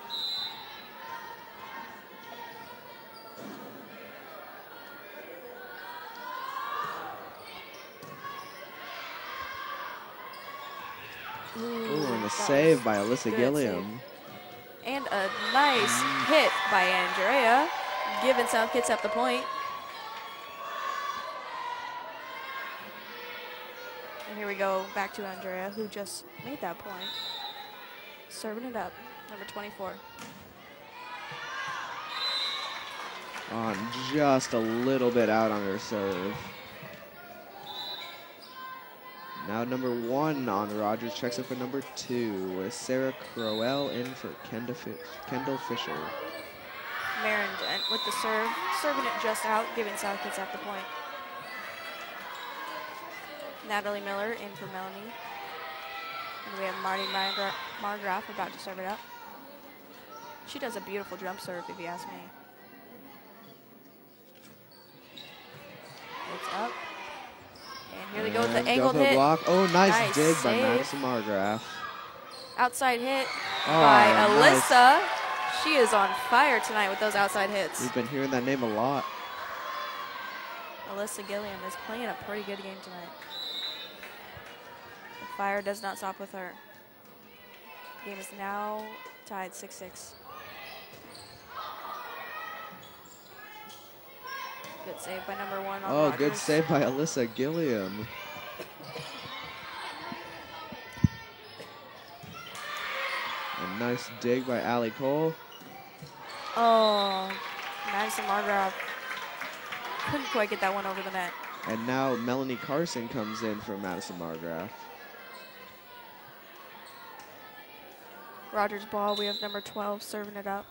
Ooh, and a that save was by Alyssa good Gilliam. And a nice hit by Andrea, giving South Kitsap the point. And here we go, back to Andrea, who just made that point. Serving it up, number 24. On just a little bit out on her serve. Now number 1 on Rogers checks in for number 2 with Sarah Crowell in for Kendall Fisher. Marin Dent with the serve, serving it just out, giving South Kitsap the point. Natalie Miller in for Melanie. And we have Marty Margraf about to serve it up. She does a beautiful jump serve, if you ask me. It's up. And here they go with the And angled go for the hit. block. Oh, nice Nice dig by save. Madison Margraf. Outside hit Oh, by nice. Alyssa. She is on fire tonight with those outside hits. We've been hearing that name a lot. Alyssa Gilliam is playing a pretty good game tonight. The fire does not stop with her. Game is now tied 6-6. Good save by number 1 on Oh, Rogers. good save by Alyssa Gilliam. A nice dig by Allie Cole. Oh, Madison Margraf couldn't quite get that one over the net. And now Melanie Carson comes in for Madison Margraf. Rogers ball, we have number 12 serving it up.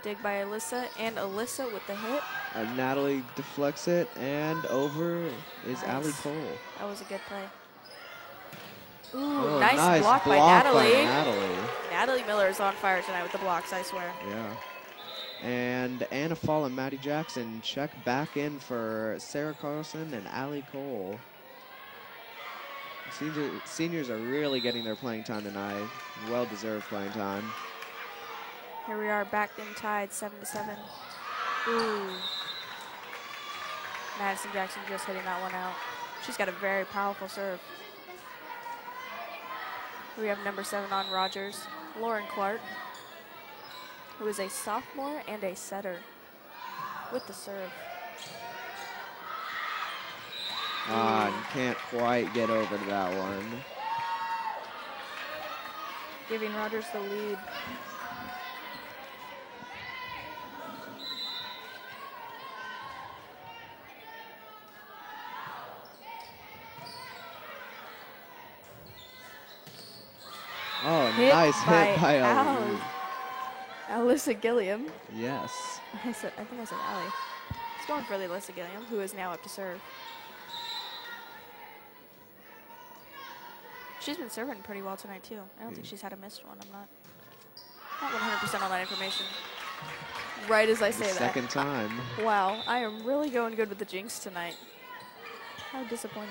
Good dig by Alyssa, and Alyssa with the hit. Natalie deflects it, and over is Nice. Allie Cole. That was a good play. Ooh, Oh, nice block by block Natalie. by Natalie. Natalie Miller is on fire tonight with the blocks, I swear. Yeah. And Anna Fall and Maddie Jackson check back in for Sarah Carlson and Allie Cole. Seniors are really getting their playing time tonight. Well-deserved playing time. Here we are back in tied 7-7. Ooh. Madison Jackson just hitting that one out. She's got a very powerful serve. We have number 7 on Rogers, Lauren Clark, who is a sophomore and a setter with the serve. Can't quite get over to that one. Giving Rogers the lead. Oh, nice hit by Allie. Alyssa Gilliam. Yes. I think I said Allie. It's going for Alyssa Gilliam, who is now up to serve. She's been serving pretty well tonight, too. I don't think she's had a missed one. I'm not 100% on that information. Right as I say that. Second time. Wow, I am really going good with the jinx tonight. How disappointing.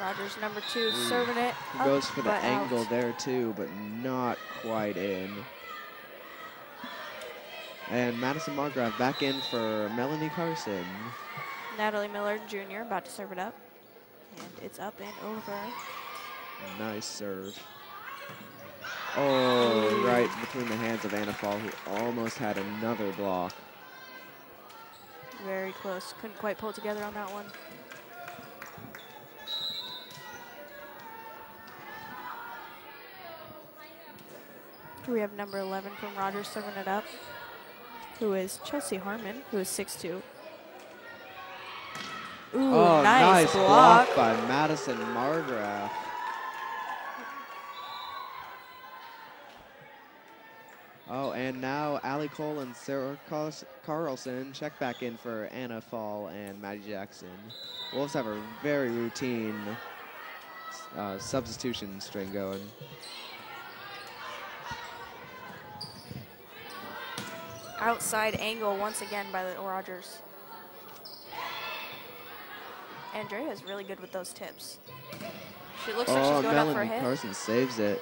Rogers, number 2, serving it. He goes up, for the but out. angle there too, but not quite in. And Madison Margrave back in for Melanie Carson. Natalie Miller Jr. about to serve it up. And it's up and over. Nice serve. Oh, right between the hands of Anna Fall, who almost had another block. Very close. Couldn't quite pull together on that one. We have number 11 from Rogers serving it up, who is Chelsea Harmon, who is 6'2". Ooh, Oh, nice block by Madison Margrave. Oh, and now Allie Cole and Sarah Carlson check back in for Anna Fall and Maddie Jackson. Wolves have a very routine substitution string going. outside angle once again by the Rogers. Andrea is really good with those tips. She looks like she's going up for a Melanie hit. Carson saves it.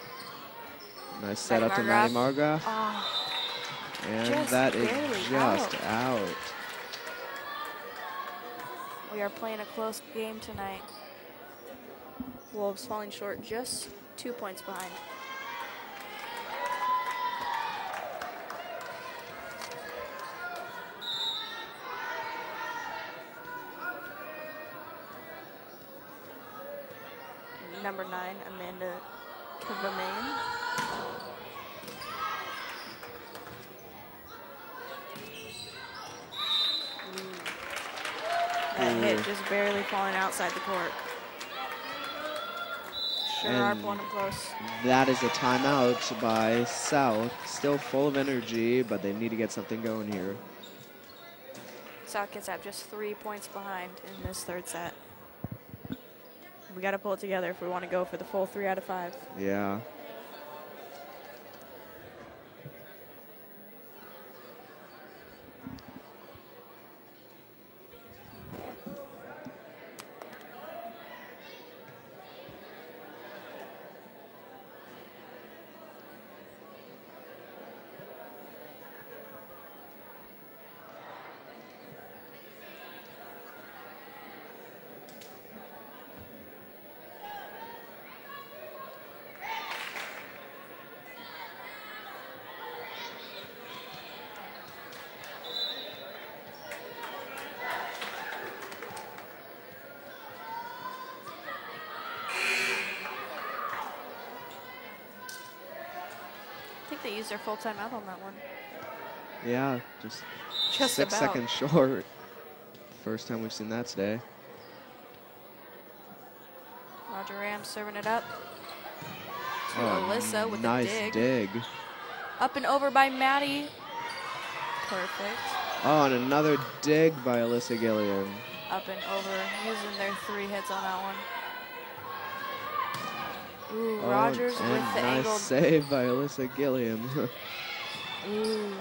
Nice Maddie setup to Maddie Margrave. Margrave. Oh, And just that is barely just out. we are playing a close game tonight. Wolves falling short, just 2 points behind. Number 9, Amanda Kivamain. That hit just barely falling outside the court. Sure are And pulling them close. that is a timeout by South. Still full of energy, but they need to get something going here. South Kitsap just 3 points behind in this third set. We got to pull it together if we want to go for the full 3 out of 5. Yeah. I think they used their full timeout on that one. Yeah, just Just 6 about. seconds short. First time we've seen that today. Roger Ram serving it up to Oh, Alyssa with nice a dig. dig. Up and over by Maddie. Perfect. Oh, and another dig by Alyssa Gilliam. Up and over, using their 3 hits on that one. Ooh, Oh, Rogers and with the nice angled. save by Alyssa Gilliam. Ooh.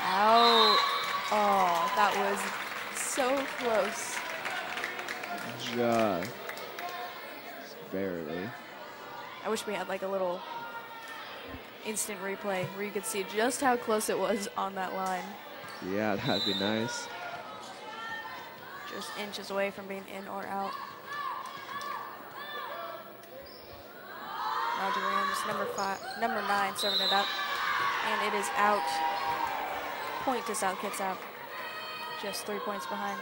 Ow. Oh, that was so close. Just barely. I wish we had like a little instant replay where you could see just how close it was on that line. Yeah, that'd be nice. Just inches away from being in or out. Roger Rams, number 9, serving it up. And it is out. Point to South Kitsap. Just 3 points behind.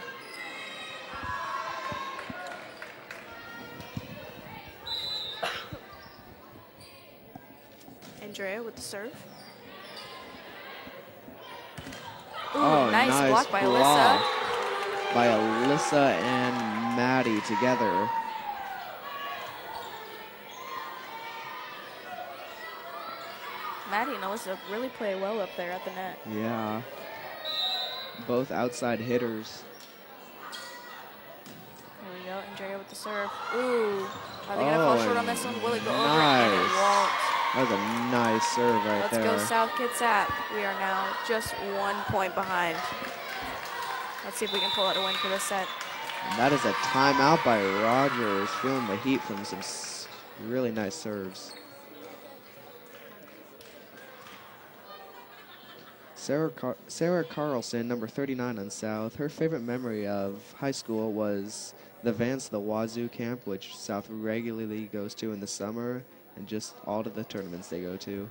Andrea with the serve. Ooh, Oh, nice block by Alyssa. By Alyssa and Maddie together. Maddie and Alyssa really play well up there at the net. Yeah. Both outside hitters. Here we go, Andrea with the serve. Ooh, are they gonna fall short on this one? Will it go over? And it nice. won't. That was a nice serve right Let's there. go South Kitsap. We are now just 1 point behind. Let's see if we can pull out a win for this set. And that is a timeout by Rogers, feeling the heat from some really nice serves. Sarah Carlson, number 39 on South. Her favorite memory of high school was the Vance the Wazoo camp, which South regularly goes to in the summer, and just all of the tournaments they go to.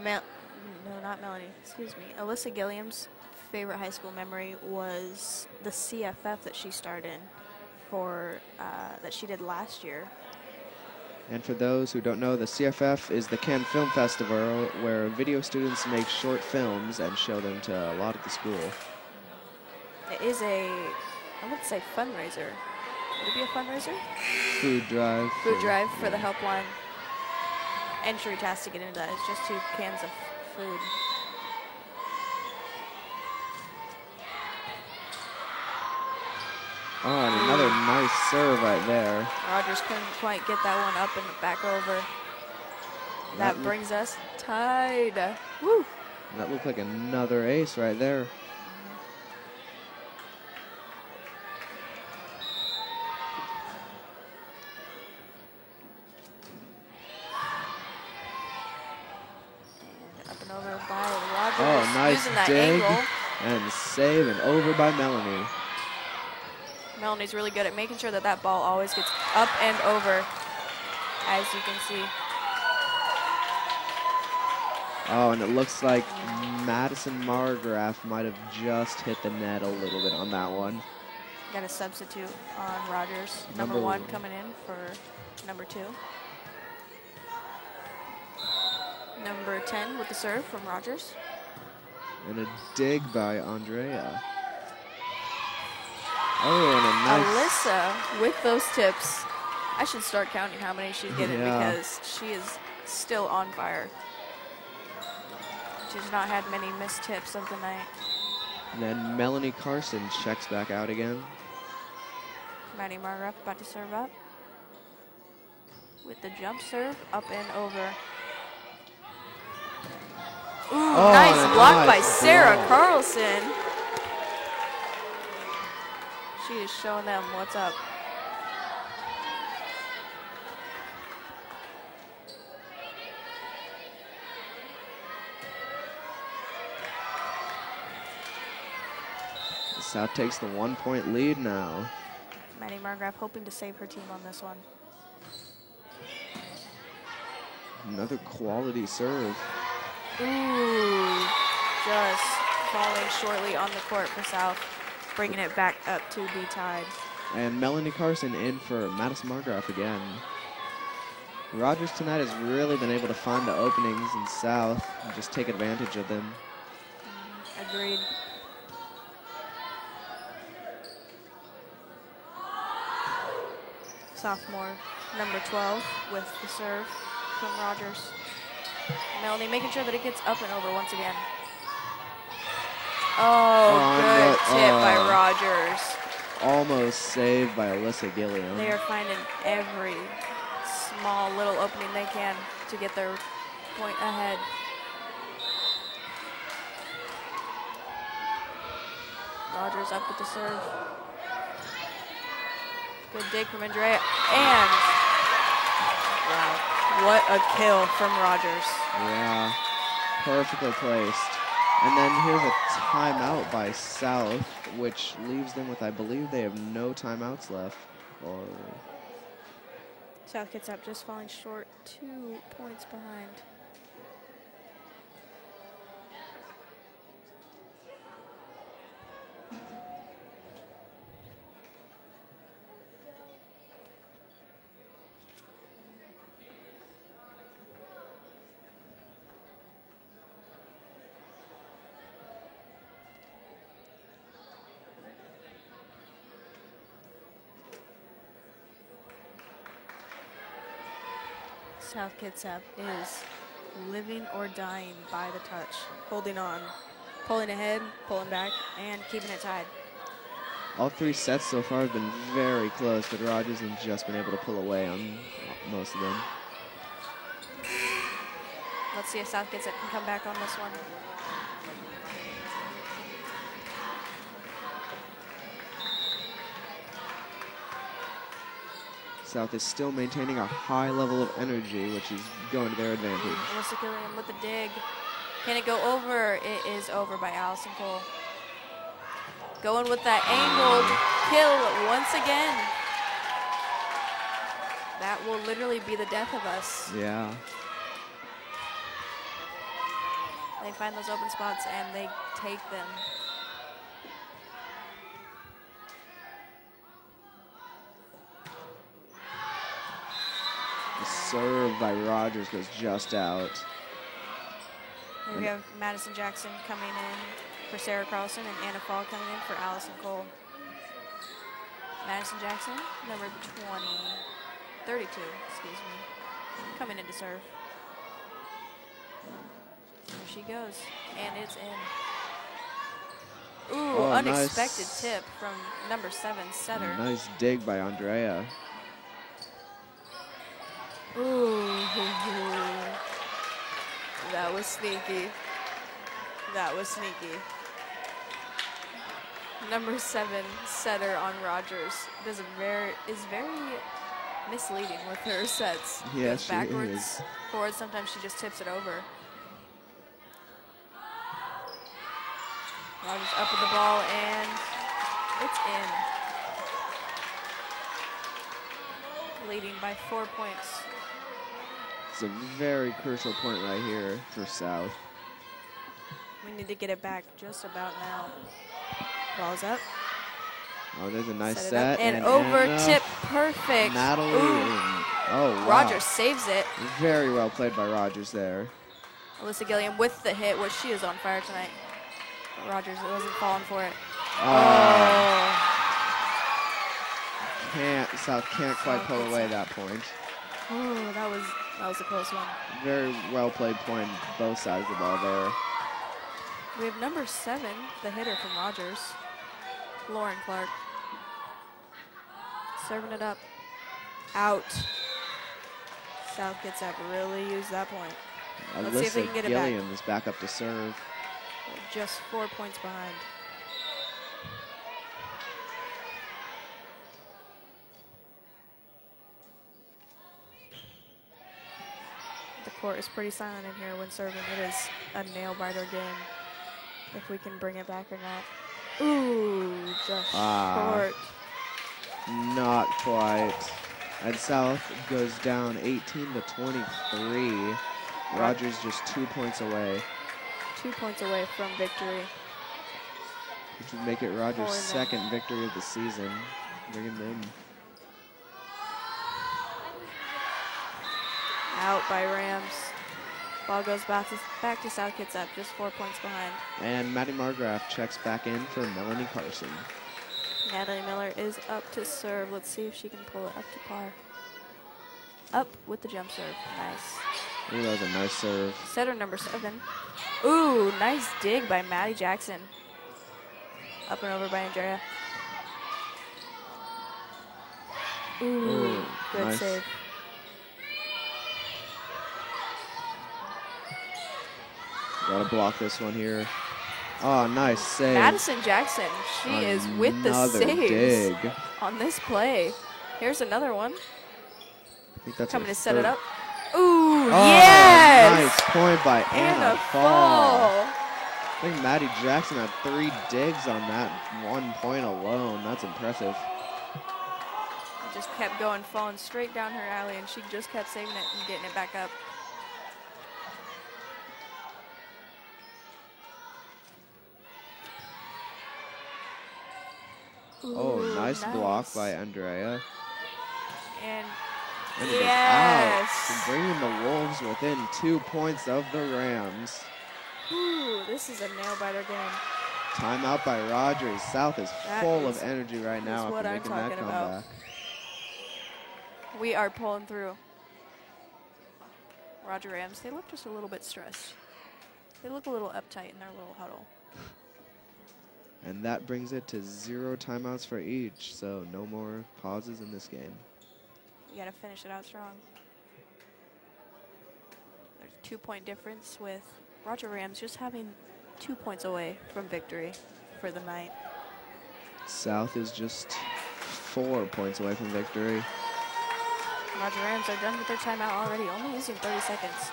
No, not Melanie. Excuse me. Alyssa Gilliam's favorite high school memory was the CFF that she starred in for that she did last year. And for those who don't know, the CFF is the Cannes Film Festival, where video students make short films and show them to a lot of the school. It is a, I would say fundraiser. Would it be a fundraiser? Food drive. Food drive for the helpline. Entry task to get into that is just 2 cans of food. Oh, and another nice serve right there. Rogers couldn't quite get that one up and back over. That brings us tied. Woo! That looked like another ace right there. And up and over by Rogers. Oh, nice using that dig. angle. And save and over by Melanie. Melanie's really good at making sure that that ball always gets up and over, as you can see. Oh, and it looks like Madison Margraf might have just hit the net a little bit on that one. Got a substitute on Rogers. Number Number 1 coming in for number 2. Number 10 with the serve from Rogers. And a dig by Andrea. Oh, and a nice... Alyssa with those tips. I should start counting how many she's getting Yeah. because she is still on fire. She's not had many missed tips of the night. And then Melanie Carson checks back out again. Maddie Margraf about to serve up. With the jump serve, up and over. Ooh, Oh, nice and a block by nice Sarah block. Carlson. She is showing them what's up. South takes the 1-point lead now. Maddie Margraf hoping to save her team on this one. Another quality serve. Ooh, just falling shortly on the court for South, bringing it back up to be tied. And Melanie Carson in for Madison Margraf again. Rogers tonight has really been able to find the openings in South and just take advantage of them. Agreed. sophomore, number 12, with the serve from Rogers. Melanie making sure that it gets up and over once again. Oh, good tip by Rogers. Almost saved by Alyssa Gilliam. They are finding every small little opening they can to get their point ahead. Rogers up with the serve. Good dig from Andrea. And, wow, what a kill from Rogers. Yeah, perfectly placed. And then here's a timeout by South, which leaves them with, I believe they have no timeouts left. Or South gets up, just falling short, 2 points behind. South Kitsap is living or dying by the touch, holding on, pulling ahead, pulling back, and keeping it tied. all 3 sets so far have been very close, but Rogers has just been able to pull away on most of them. Let's see if South Kitsap can come back on this one. South is still maintaining a high level of energy, which is going to their advantage. Alyssa Gilliam with the dig. Can it go over? It is over by Allison Cole. Going with that angled kill once again. That will literally be the death of us. Yeah. They find those open spots and they take them. The serve by Rogers goes just out. Here we have Madison Jackson coming in for Sarah Carlson and Anna Fall coming in for Allison Cole. Madison Jackson, number 32, excuse me, coming in to serve. There she goes, and it's in. Ooh, Oh, unexpected nice. tip from number 7, setter. Nice dig by Andrea. Ooh, that was sneaky. That was sneaky. Number 7, setter on Rogers, is very misleading with her sets. Yes, Goes she backwards, is. forwards. Sometimes she just tips it over. Rogers up with the ball, and it's in. Leading by 4 points. It's a very crucial point right here for South. We need to get it back just about now. Ball's up. Oh, there's a nice Set it set. up. And over Anna, tip, perfect. Natalie. Ooh. Oh, wow. Rogers saves it. Very well played by Rogers there. Alyssa Gilliam with the hit, which she is on fire tonight. But Rogers wasn't falling for it. South can't quite South pull gets away it. that point. Oh, that was a close one. Very well played point, both sides of the ball there. We have number 7, the hitter from Rogers, Lauren Clark. Serving it up. Out. South gets up, really used that point. Let's see if they Alyssa can get it back. Gilliam is back up to serve. Just 4 points behind. The court is pretty silent in here when serving. It is a nail-biter game. If we can bring it back or not. Ooh, just short. Not quite. And South goes down 18 to 23. Rogers just 2 points away, 2 points away from victory. which would make it Rogers' Pulling them. second victory of the season. Bring him in. Out by Rams. Ball goes back to South Kitsap, just 4 points behind. And Maddie Margraf checks back in for Melanie Carson. Natalie Miller is up to serve. Let's see if she can pull it up to par. Up with the jump serve. Nice. Ooh, that was a nice serve. Setter number 7. Ooh, nice dig by Maddie Jackson. Up and over by Andrea. Ooh, good nice. save. Gotta block this one here. Oh, nice save. Madison Jackson, she is with the Another saves dig. on this play. Here's another one. I think that's Coming her to set it third. up. Ooh, Oh, yes! nice point by And Anna a Fall. fall. I think Maddie Jackson had 3 digs on that 1 point alone. That's impressive. It just kept going, falling straight down her alley, and she just kept saving it and getting it back up. Oh, Ooh, nice block by Andrea. And And it is yes. out, bringing the Wolves within 2 points of the Rams. Ooh, this is a nail-biter game. Timeout by Rogers. South is That full is- of energy right now what after I'm making that talking about. comeback. We are pulling through. Roger Rams, they look just a little bit stressed. They look a little uptight in their little huddle. And that brings it to 0 timeouts for each, so no more pauses in this game. You gotta finish it out strong. There's a 2-point difference with Roger Rams just having 2 points away from victory for the night. South is just 4 points away from victory. Roger Rams are done with their timeout already, only using 30 seconds.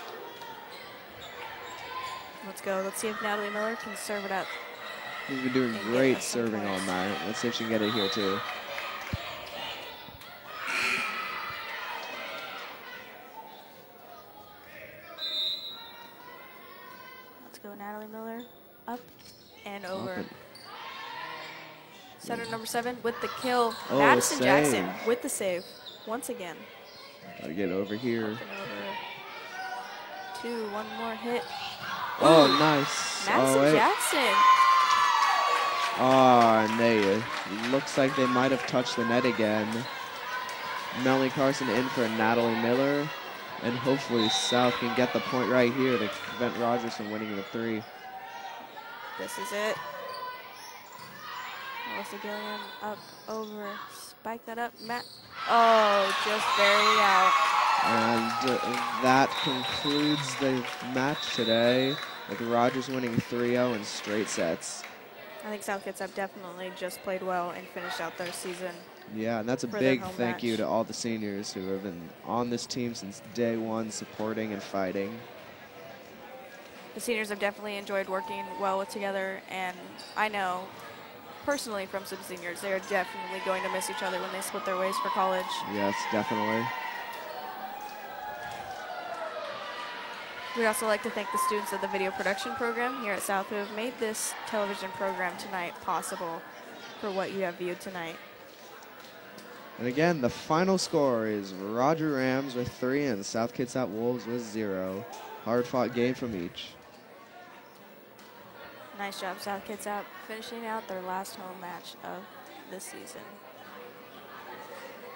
Let's go. Let's see if Natalie Miller can serve it up. She's been doing And get great us some serving all points. night. Let's see if she can get it here too. Let's go, Natalie Miller. Up and over. Up and- Setter number 7 with the kill. Oh, Madison save. Jackson with the save. Once again. Gotta get over here. Up and over. 2, 1 more hit. Oh, Ooh, nice. Madison Oh, wait. Jackson. Oh, and they looks like they might have touched the net again. Melanie Carson in for Natalie Miller. And hopefully South can get the point right here to prevent Rogers from winning the 3. This is it. Melissa Gilliam up, over, spike that up. Matt. Oh, just barely out. And that concludes the match today with Rogers winning 3-0 in straight sets. I think South Kitsap definitely just played well and finished out their season. Yeah, and that's a For their big home thank you match. to all the seniors who have been on this team since day 1, supporting and fighting. The seniors have definitely enjoyed working well together, and I know personally from some seniors, they're definitely going to miss each other when they split their ways for college. Yes, definitely. We'd also like to thank the students of the video production program here at South who have made this television program tonight possible for what you have viewed tonight. And again, the final score is Roger Rams with 3 and South Kitsap Wolves with 0. Hard-fought game from each. Nice job, South Kitsap, finishing out their last home match of the season.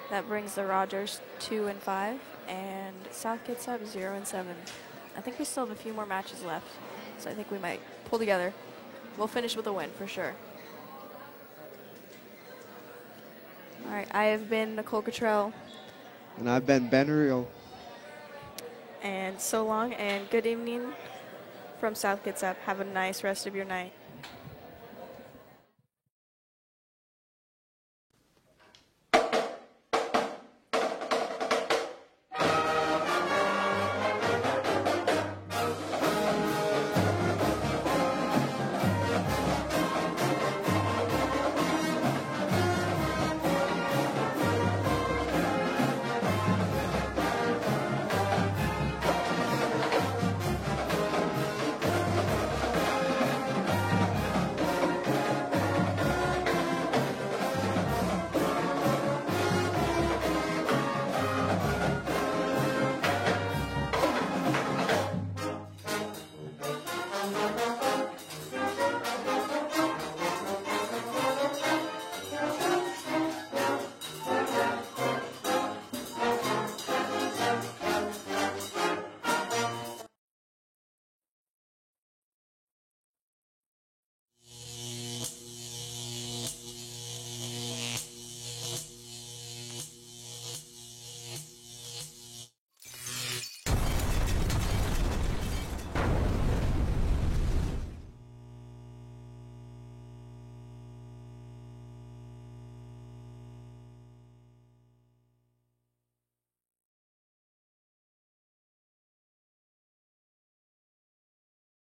That brings the Rogers 2-5 and South Kitsap 0-7. I think we still have a few more matches left, so I think we might pull together. We'll finish with a win for sure. All right, I have been Nicole Cottrell, And I've been Ben Real. and so long and good evening from South Kitsap. Have a nice rest of your night.